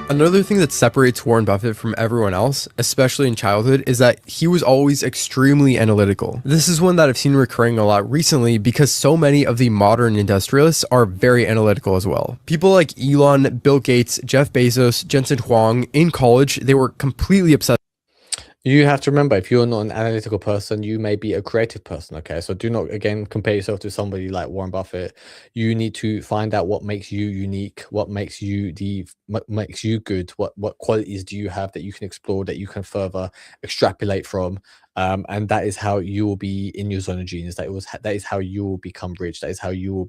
Another thing that separates Warren Buffett from everyone else, especially in childhood, is that he was always extremely analytical. This is one that I've seen recurring a lot recently because so many of the modern industrialists are very analytical as well. People like Elon, Bill Gates, Jeff Bezos, Jensen Huang, in college, they were completely obsessed. You have to remember, if you're not an analytical person, you may be a creative person, okay? So do not, again, compare yourself to somebody like Warren Buffett. You need to find out what makes you unique, what makes you makes you good, what qualities do you have that you can explore, that you can further extrapolate from. And that is how you will be in your zone of genius. That is how you will become rich. That is how you will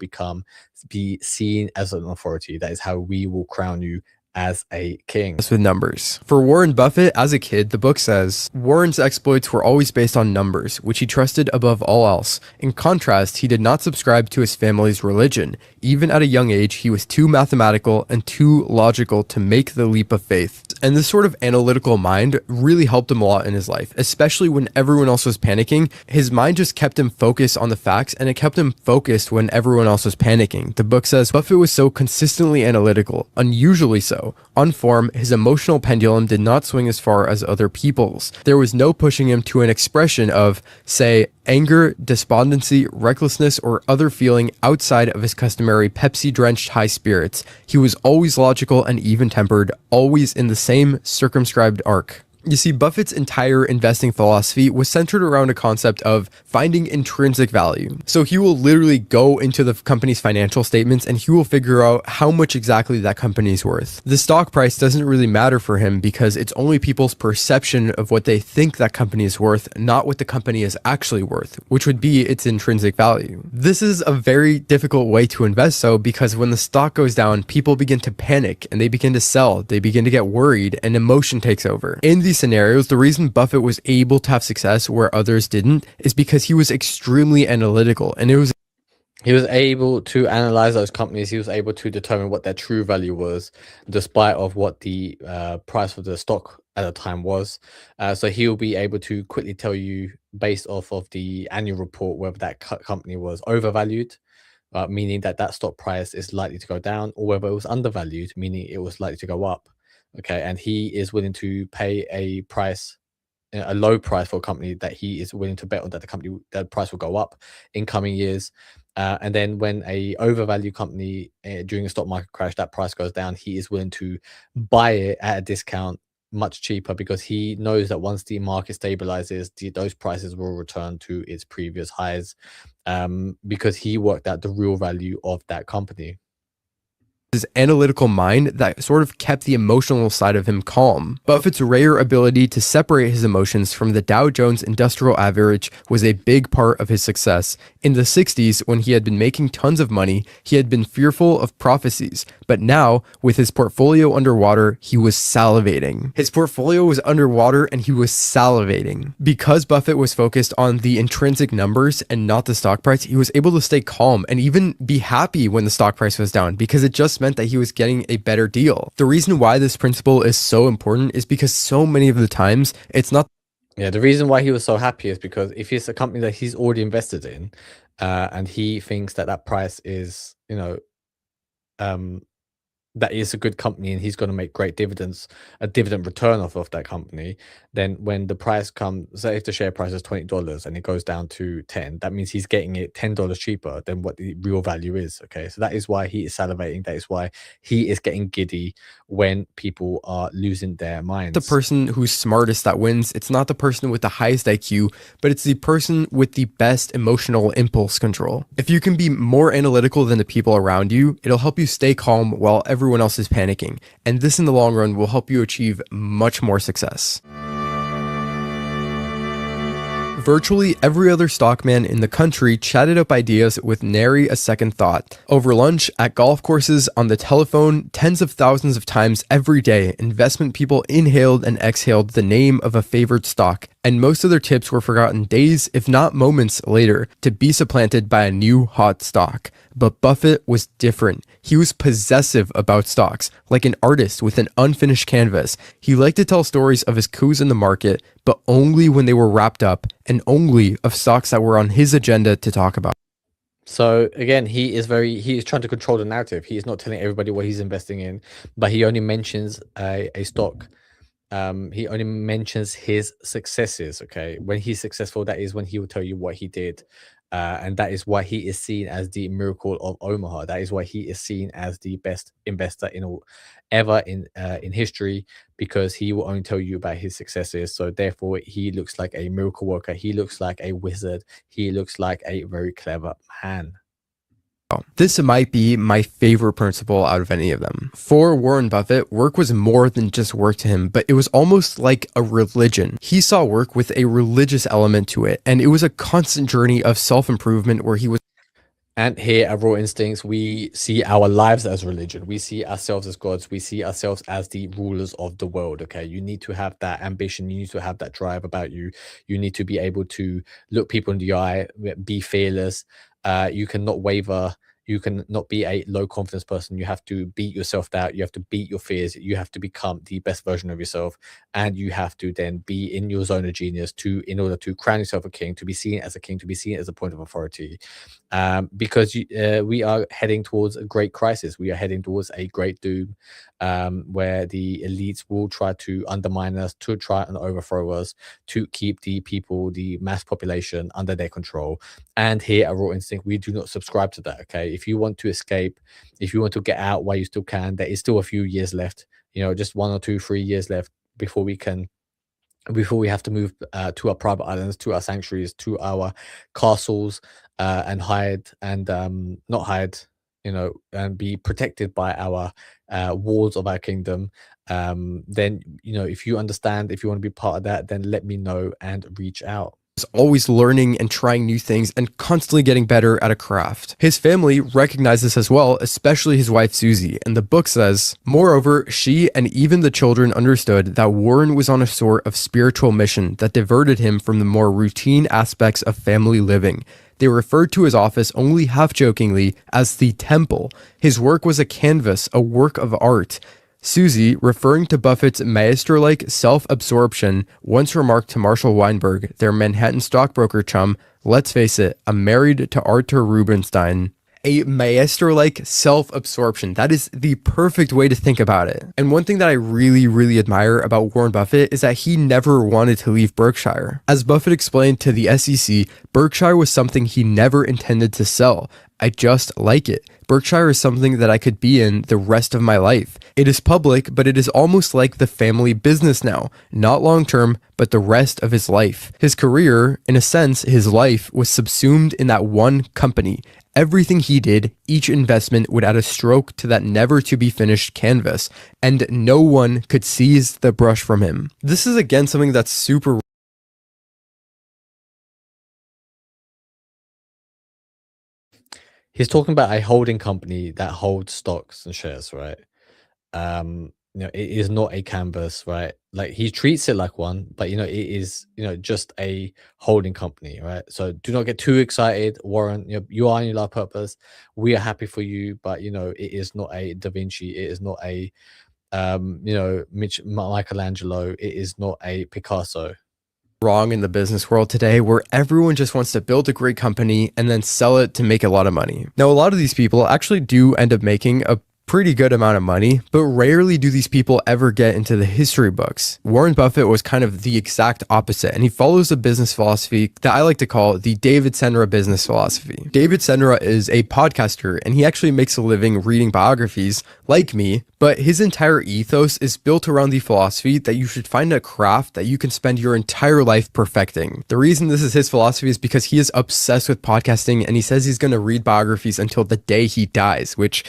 be seen as an authority. That is how we will crown you as a king. With numbers. For Warren Buffett, as a kid, the book says, Warren's exploits were always based on numbers, which he trusted above all else. In contrast, he did not subscribe to his family's religion. Even at a young age, he was too mathematical and too logical to make the leap of faith. And this sort of analytical mind really helped him a lot in his life, especially when everyone else was panicking. His mind just kept him focused on the facts, and it kept him focused when everyone else was panicking. The book says, Buffett was so consistently analytical, unusually so. On form, his emotional pendulum did not swing as far as other people's. There was no pushing him to an expression of, say, anger, despondency, recklessness, or other feeling outside of his customary Pepsi-drenched high spirits. He was always logical and even-tempered, always in the same circumscribed arc. You see, Buffett's entire investing philosophy was centered around a concept of finding intrinsic value. So he will literally go into the company's financial statements and he will figure out how much exactly that company is worth. The stock price doesn't really matter for him because it's only people's perception of what they think that company is worth, not what the company is actually worth, which would be its intrinsic value. This is a very difficult way to invest though, because when the stock goes down, people begin to panic and they begin to sell, they begin to get worried, and emotion takes over. In these scenarios, the reason Buffett was able to have success where others didn't is because he was extremely analytical, and he was able to analyze those companies. He was able to determine what their true value was, despite of what the price of the stock at the time was. So he'll be able to quickly tell you, based off of the annual report, whether that company was overvalued, meaning that stock price is likely to go down, or whether it was undervalued, meaning it was likely to go up. Okay, and he is willing to pay a low price for a company that he is willing to bet on that price will go up in coming years. And then when a overvalued company during a stock market crash, that price goes down, he is willing to buy it at a discount much cheaper, because he knows that once the market stabilizes, those prices will return to its previous highs, because he worked out the real value of that company. his analytical mind that sort of kept the emotional side of him calm. Buffett's rare ability to separate his emotions from the Dow Jones Industrial Average was a big part of his success. In the 60s, when he had been making tons of money, he had been fearful of prophecies, but now, with his portfolio underwater, he was salivating. His portfolio was underwater and he was salivating. Because Buffett was focused on the intrinsic numbers and not the stock price, he was able to stay calm and even be happy when the stock price was down, because it just meant that he was getting a better deal. The reason why this principle is so important is because so many of the times it's not. Yeah, the reason why he was so happy is because if it's a company that he's already invested in, and he thinks that that price is, that is a good company and he's going to make great dividends, a dividend return off of that company, then when the price comes, say if the share price is $20 and it goes down to 10, that means he's getting it $10 cheaper than what the real value is. Okay, so that is why he is salivating. That is why he is getting giddy when people are losing their minds. The person who's smartest that wins. It's not the person with the highest IQ, but it's the person with the best emotional impulse control. If you can be more analytical than the people around you, it'll help you stay calm while everyone else is panicking. And this in the long run will help you achieve much more success. Virtually every other stockman in the country chatted up ideas with nary a second thought. Over lunch, at golf courses, on the telephone, tens of thousands of times every day, investment people inhaled and exhaled the name of a favored stock, and most of their tips were forgotten days, if not moments later, to be supplanted by a new hot stock. But Buffett was different. He was possessive about stocks, like an artist with an unfinished canvas. He liked to tell stories of his coups in the market, but only when they were wrapped up, and only of stocks that were on his agenda to talk about. So again, he is trying to control the narrative. He is not telling everybody what he's investing in, but he only mentions a stock. He only mentions his successes. Okay, when he's successful, that is when he will tell you what he did. And that is why he is seen as the miracle of Omaha. That is why he is seen as the best investor ever in history, because he will only tell you about his successes. So therefore, he looks like a miracle worker. He looks like a wizard. He looks like a very clever man. This might be my favorite principle out of any of them. For Warren Buffett, work was more than just work to him, but it was almost like a religion. He saw work with a religious element to it, and it was a constant journey of self-improvement where he was. And here at Raw Instincts, we see our lives as religion. We see ourselves as gods. We see ourselves as the rulers of the world. Okay, you need to have that ambition. You need to have that drive about you. You need to be able to look people in the eye, be fearless. You cannot waver. You can not be a low confidence person. You have to beat yourself down. You have to beat your fears. You have to become the best version of yourself, and you have to then be in your zone of genius in order to crown yourself a king, to be seen as a king, to be seen as a point of authority. Because we are heading towards a great crisis. We are heading towards a great doom, where the elites will try to undermine us, to try and overthrow us, to keep the people, the mass population, under their control. And here at Raw Instinct, we do not subscribe to that. Okay, if you want to escape, if you want to get out while you still can, there is still a few years left. Just 1 or 2, 3 years left before we have to move to our private islands, to our sanctuaries, to our castles, and hide and not hide, and be protected by our walls of our kingdom. Then, if you understand, if you want to be part of that, then let me know and reach out. Always learning and trying new things and constantly getting better at a craft. His family recognized this as well, especially his wife Susie, and the book says, moreover, she and even the children understood that Warren was on a sort of spiritual mission that diverted him from the more routine aspects of family living. They referred to his office only half-jokingly as the temple. His work was a canvas, a work of art. Susie, referring to Buffett's maestro-like self-absorption, once remarked to Marshall Weinberg, their Manhattan stockbroker chum, let's face it, I'm married to Arthur Rubinstein. A maestro-like self-absorption. That is the perfect way to think about it. And one thing that I really, really admire about Warren Buffett is that he never wanted to leave Berkshire. As Buffett explained to the SEC, Berkshire was something he never intended to sell. I just like it. Berkshire is something that I could be in the rest of my life. It is public, but it is almost like the family business now. Not long-term, but the rest of his life. His career, in a sense, his life, was subsumed in that one company. Everything he did, each investment would add a stroke to that never to be finished canvas, and no one could seize the brush from him. This is again something that's super. He's talking about a holding company that holds stocks and shares, right? It is not a canvas, right? Like he treats it like one, but it is, just a holding company, right? So do not get too excited, Warren. You are in your life purpose. We are happy for you, but it is not a Da Vinci. It is not a Michelangelo. It is not a Picasso. Wrong in the business world today, where everyone just wants to build a great company and then sell it to make a lot of money. Now, a lot of these people actually do end up making a pretty good amount of money, but rarely do these people ever get into the history books. Warren Buffett was kind of the exact opposite, and he follows a business philosophy that I like to call the David Senra business philosophy. David Senra is a podcaster, and he actually makes a living reading biographies like me, but his entire ethos is built around the philosophy that you should find a craft that you can spend your entire life perfecting. The reason this is his philosophy is because he is obsessed with podcasting, and he says he's going to read biographies until the day he dies, which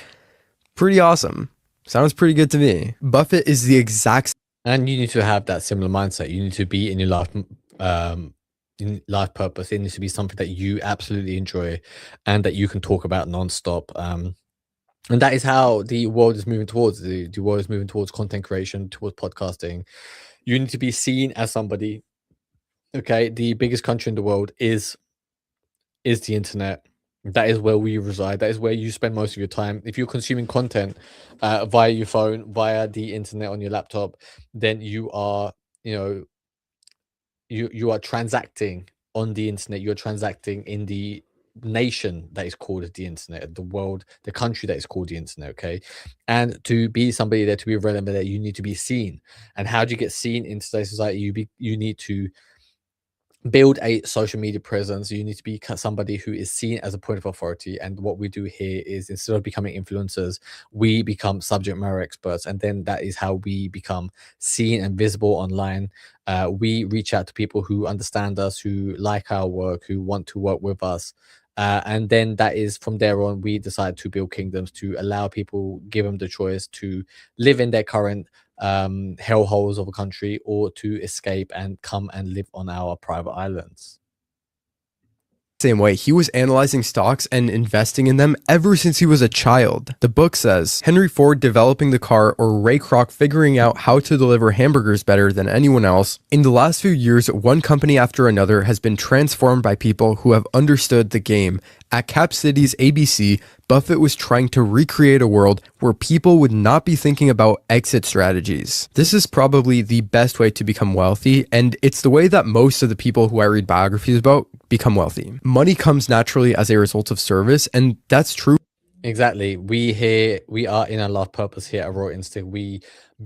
pretty awesome. Sounds pretty good to me. Buffett is the exact. And you need to have that similar mindset. You need to be in your life purpose. It needs to be something that you absolutely enjoy and that you can talk about nonstop. And that is how the world is moving towards. The world is moving towards content creation, towards podcasting. You need to be seen as somebody. Okay, the biggest country in the world is the internet. That is where we reside. That is where you spend most of your time. If you're consuming content via your phone, via the internet on your laptop, then you are, you are transacting on the internet. You're transacting in the nation that is called the internet, the world, the country that is called the internet. Okay, and to be somebody there, to be relevant there, you need to be seen. And how do you get seen in today's society? You need to build a social media presence. You need to be somebody who is seen as a point of authority. And what we do here is, instead of becoming influencers, we become subject matter experts, and then that is how we become seen and visible online. We reach out to people who understand us, who like our work, who want to work with us, and then that is, from there on, we decide to build kingdoms, to allow people, give them the choice to live in their current hellholes of a country, or to escape and come and live on our private islands. Same way, he was analyzing stocks and investing in them ever since he was a child. The book says, Henry Ford developing the car, or Ray Kroc figuring out how to deliver hamburgers better than anyone else. In the last few years, one company after another has been transformed by people who have understood the game. At Cap Cities ABC, Buffett was trying to recreate a world where people would not be thinking about exit strategies. This is probably the best way to become wealthy, and it's the way that most of the people who I read biographies about become wealthy. Money comes naturally as a result of service, and that's true. Exactly. We are in our life purpose here at Raw Instinct. We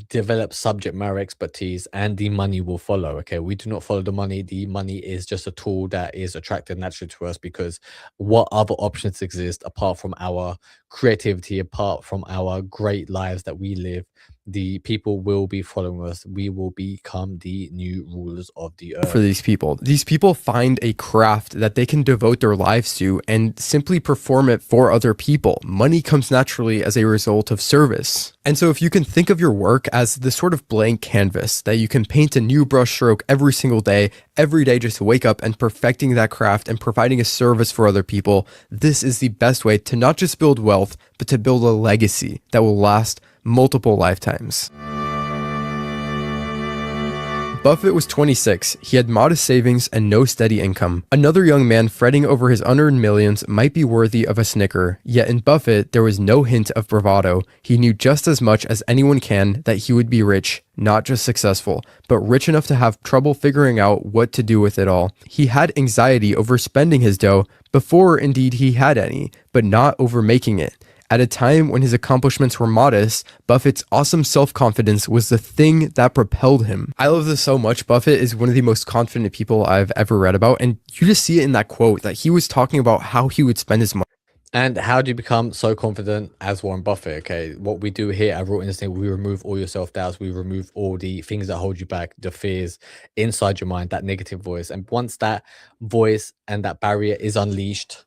develop subject matter expertise, and the money will follow. Okay, we do not follow the money. The money is just a tool that is attracted naturally to us, because what other options exist apart from our creativity, apart from our great lives that we live? The people will be following us. We will become the new rulers of the earth. For these people, find a craft that they can devote their lives to and simply perform it for other people. Money comes naturally as a result of service. And so if you can think of your work as this sort of blank canvas that you can paint a new brush stroke every single day, every day, just wake up and perfecting that craft and providing a service for other people, this is the best way to not just build wealth, but to build a legacy that will last multiple lifetimes. Buffett was 26. He had modest savings and no steady income. Another young man fretting over his unearned millions might be worthy of a snicker, yet in Buffett there was no hint of bravado. He knew just as much as anyone can that he would be rich, not just successful, but rich enough to have trouble figuring out what to do with it all. He had anxiety over spending his dough, before indeed he had any, but not over making it. At a time when his accomplishments were modest, Buffett's awesome self-confidence was the thing that propelled him. I love this so much. Buffett is one of the most confident people I've ever read about, and you just see it in that quote that he was talking about how he would spend his money. And how do you become so confident as Warren Buffett? Okay, what we do here at Raw Instinct, we remove all your self-doubts, we remove all the things that hold you back, the fears inside your mind, that negative voice. And once that voice and that barrier is unleashed,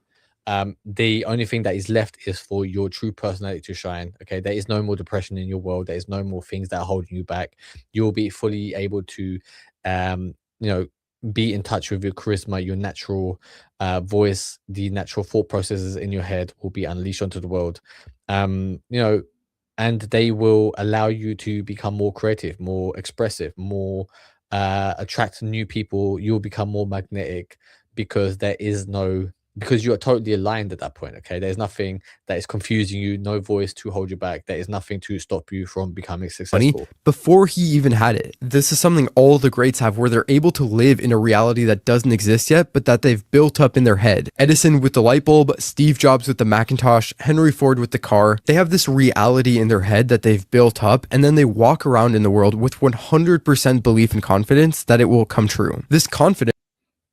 The only thing that is left is for your true personality to shine. Okay, there is no more depression in your world. There is no more things that are holding you back. You'll be fully able to, you know, be in touch with your charisma, your natural voice, the natural thought processes in your head will be unleashed onto the world. You know, and they will allow you to become more creative, more expressive, more attract new people. You'll become more magnetic because there is no because you are totally aligned at that point. Okay, there's nothing that is confusing you, no voice to hold you back. There is nothing to stop you from becoming money successful. before he even had it. This is something all the greats have, where they're able to live in a reality that doesn't exist yet, but that they've built up in their head. Edison with the light bulb, Steve Jobs with the Macintosh, Henry Ford with the car. They have this reality in their head that they've built up, and then they walk around in the world with 100% belief and confidence that it will come true. This confidence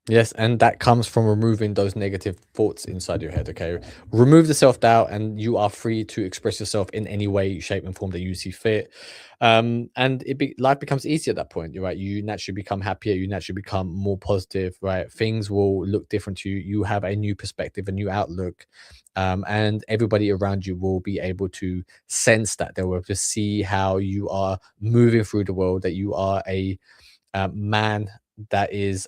Yes, and that comes from removing those negative thoughts inside your head. Okay, remove the self doubt, and you are free to express yourself in any way, shape, and form that you see fit. And life becomes easier at that point. You're right. You naturally become happier. You naturally become more positive. Right, things will look different to you. You have a new perspective, a new outlook, and everybody around you will be able to sense that. They will just see how you are moving through the world. That you are a man that is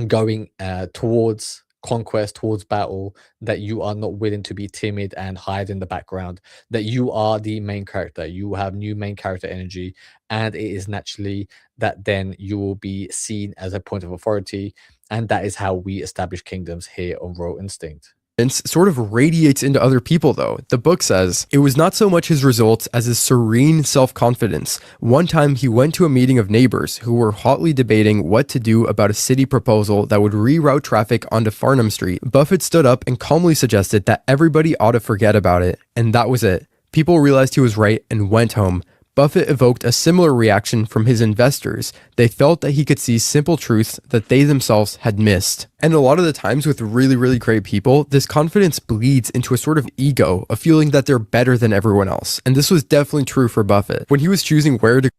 going towards conquest, towards battle, that you are not willing to be timid and hide in the background, that you are the main character, you have new main character energy, and it is naturally that then you will be seen as a point of authority. And that is how we establish kingdoms here on Royal Instinct. sort of radiates into other people, though. The book says it was not so much his results as his serene self-confidence. One time he went to a meeting of neighbors who were hotly debating what to do about a city proposal that would reroute traffic onto Farnham Street. Buffett stood up and calmly suggested that everybody ought to forget about it, and that was it. People realized he was right and went home. Buffett evoked a similar reaction from his investors. They felt that he could see simple truths that they themselves had missed. And a lot of the times with really, really great people, this confidence bleeds into a sort of ego, a feeling that they're better than everyone else. And this was definitely true for Buffett. When he was choosing where to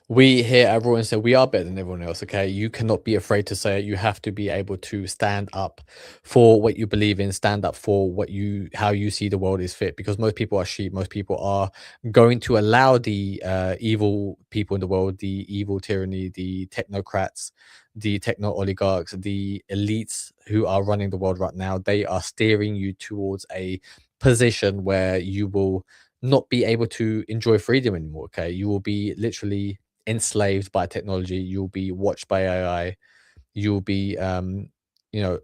We here at Royal Instinct, we are better than everyone else. Okay, you cannot be afraid to say it. You have to be able to stand up for what you believe in, stand up for what how you see the world is fit, because most people are sheep. Most people are going to allow the evil people in the world, the evil tyranny, the technocrats, the techno oligarchs, the elites who are running the world right now. They are steering you towards a position where you will not be able to enjoy freedom anymore. Okay, you will be literally enslaved by technology. You'll be watched by AI. You'll be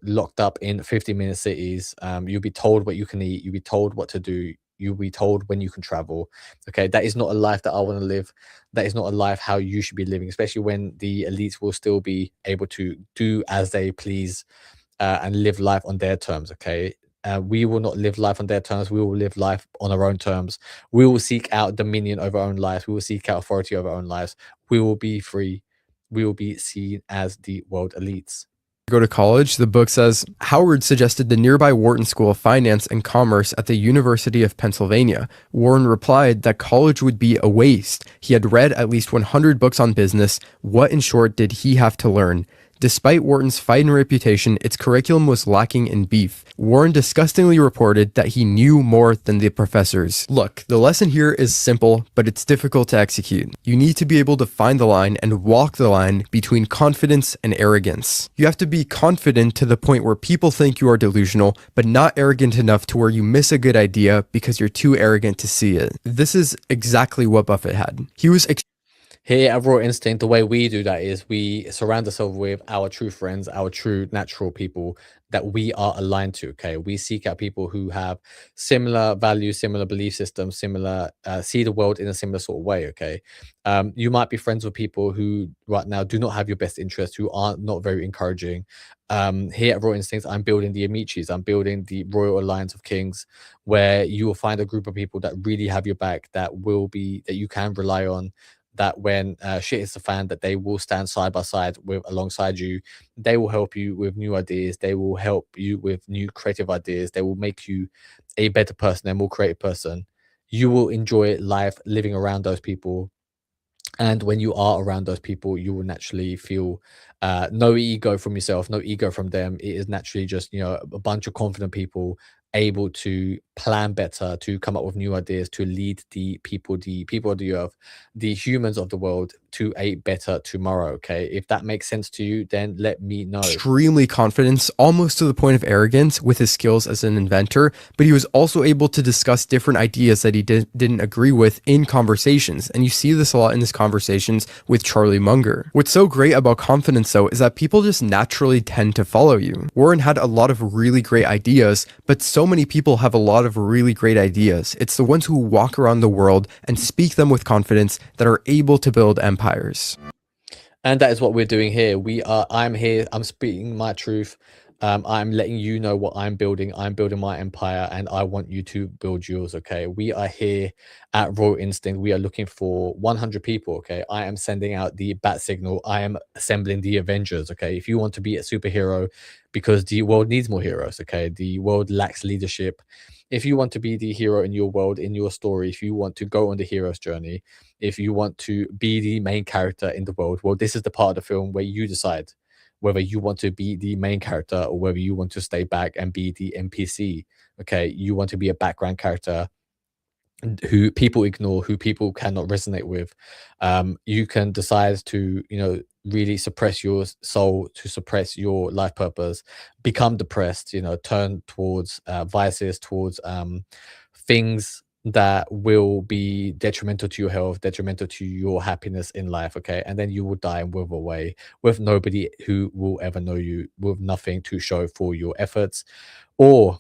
locked up in 50-minute cities. You'll be told what you can eat. You'll be told what to do. You'll be told when you can travel. Okay, that is not a life that I want to live. That is not a life how you should be living, especially when the elites will still be able to do as they please and live life on their terms. Okay, we will not live life on their terms. We will live life on our own terms. We will seek out dominion over our own lives. We will seek out authority over our own lives. We will be free. We will be seen as the world elites. go to college, the book says Howard suggested the nearby Wharton School of Finance and Commerce at the University of Pennsylvania. Warren replied that college would be a waste. He had read at least 100 books on business. What, in short, did he have to learn? Despite Wharton's fighting reputation, its curriculum was lacking in beef. Warren disgustingly reported that he knew more than the professors. Look, the lesson here is simple, but it's difficult to execute. You need to be able to find the line and walk the line between confidence and arrogance. You have to be confident to the point where people think you are delusional, but not arrogant enough to where you miss a good idea because you're too arrogant to see it. This is exactly what Buffett had. He was Here at Raw Instinct, the way we do that is we surround ourselves with our true friends, our true natural people that we are aligned to. Okay, we seek out people who have similar values, similar belief systems, similar see the world in a similar sort of way. Okay, you might be friends with people who right now do not have your best interest, who are not very encouraging. Here at Raw Instincts, I'm building the Amichis, I'm building the Royal Alliance of Kings, where you will find a group of people that really have your back, that you can rely on, that when shit hits the fan, that they will stand side by side with alongside you. They will help you with new ideas. They will help you with new creative ideas. They will make you a better person, a more creative person. You will enjoy life living around those people. And when you are around those people, you will naturally feel no ego from yourself, no ego from them. It is naturally just, a bunch of confident people able to plan better, to come up with new ideas, to lead the people of the earth, the humans of the world to a better tomorrow. Okay. If that makes sense to you, then let me know. Extremely confident, almost to the point of arrogance with his skills as an inventor, but he was also able to discuss different ideas that he didn't agree with in conversations. And you see this a lot in his conversations with Charlie Munger. What's so great about confidence, though, is that people just naturally tend to follow you. Warren had a lot of really great ideas, but so many people have a lot of really great ideas. It's the ones who walk around the world and speak them with confidence that are able to build empires. And that is what we're doing here. I'm here, I'm speaking my truth. I'm letting you know what I'm building. I'm building my empire, and I want you to build yours. Okay. We are here at Raw Instinct. We are looking for 100 people. Okay. I am sending out the bat signal. I am assembling the Avengers. Okay. If you want to be a superhero, because the world needs more heroes. Okay. The world lacks leadership. If you want to be the hero in your world, in your story, if you want to go on the hero's journey, if you want to be the main character in the world, well, this is the part of the film where you decide whether you want to be the main character or whether you want to stay back and be the NPC. Okay, you want to be a background character who people ignore, who people cannot resonate with. You can decide to, really suppress your soul, to suppress your life purpose, become depressed, turn towards vices, towards things that will be detrimental to your health, detrimental to your happiness in life. Okay. And then you will die and wither away with nobody who will ever know you, with nothing to show for your efforts. Or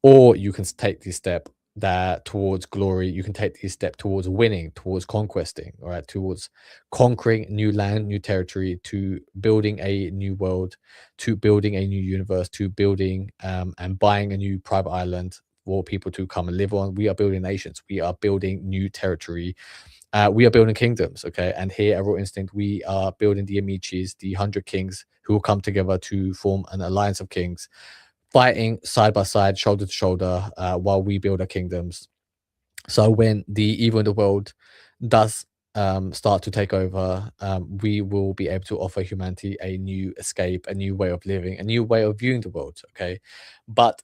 you can take this step that towards glory. You can take this step towards winning, towards conquesting, all right, towards conquering new land, new territory, to building a new world, to building a new universe, to building and buying a new private island for people to come and live on. We are building nations. We are building new territory. We are building kingdoms. Okay. And here at Raw Instinct, we are building the Amichis, the 100 kings who will come together to form an alliance of kings, fighting side by side, shoulder to shoulder, while we build our kingdoms. So when the evil in the world does start to take over, we will be able to offer humanity a new escape, a new way of living, a new way of viewing the world. Okay, but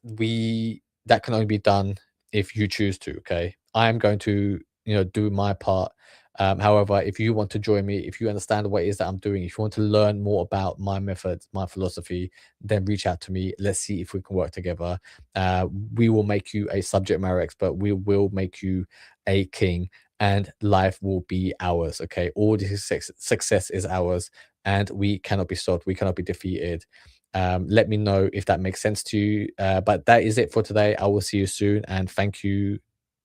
that can only be done if you choose to. Okay, I am going to do my part. However, if you want to join me, if you understand what it is that I'm doing, if you want to learn more about my methods, my philosophy, then reach out to me. Let's see if we can work together. We will make you a subject matter expert. We will make you a king, and life will be ours. Okay, all this success is ours, and we cannot be stopped. We cannot be defeated. Let me know if that makes sense to you. But that is it for today. I will see you soon, and thank you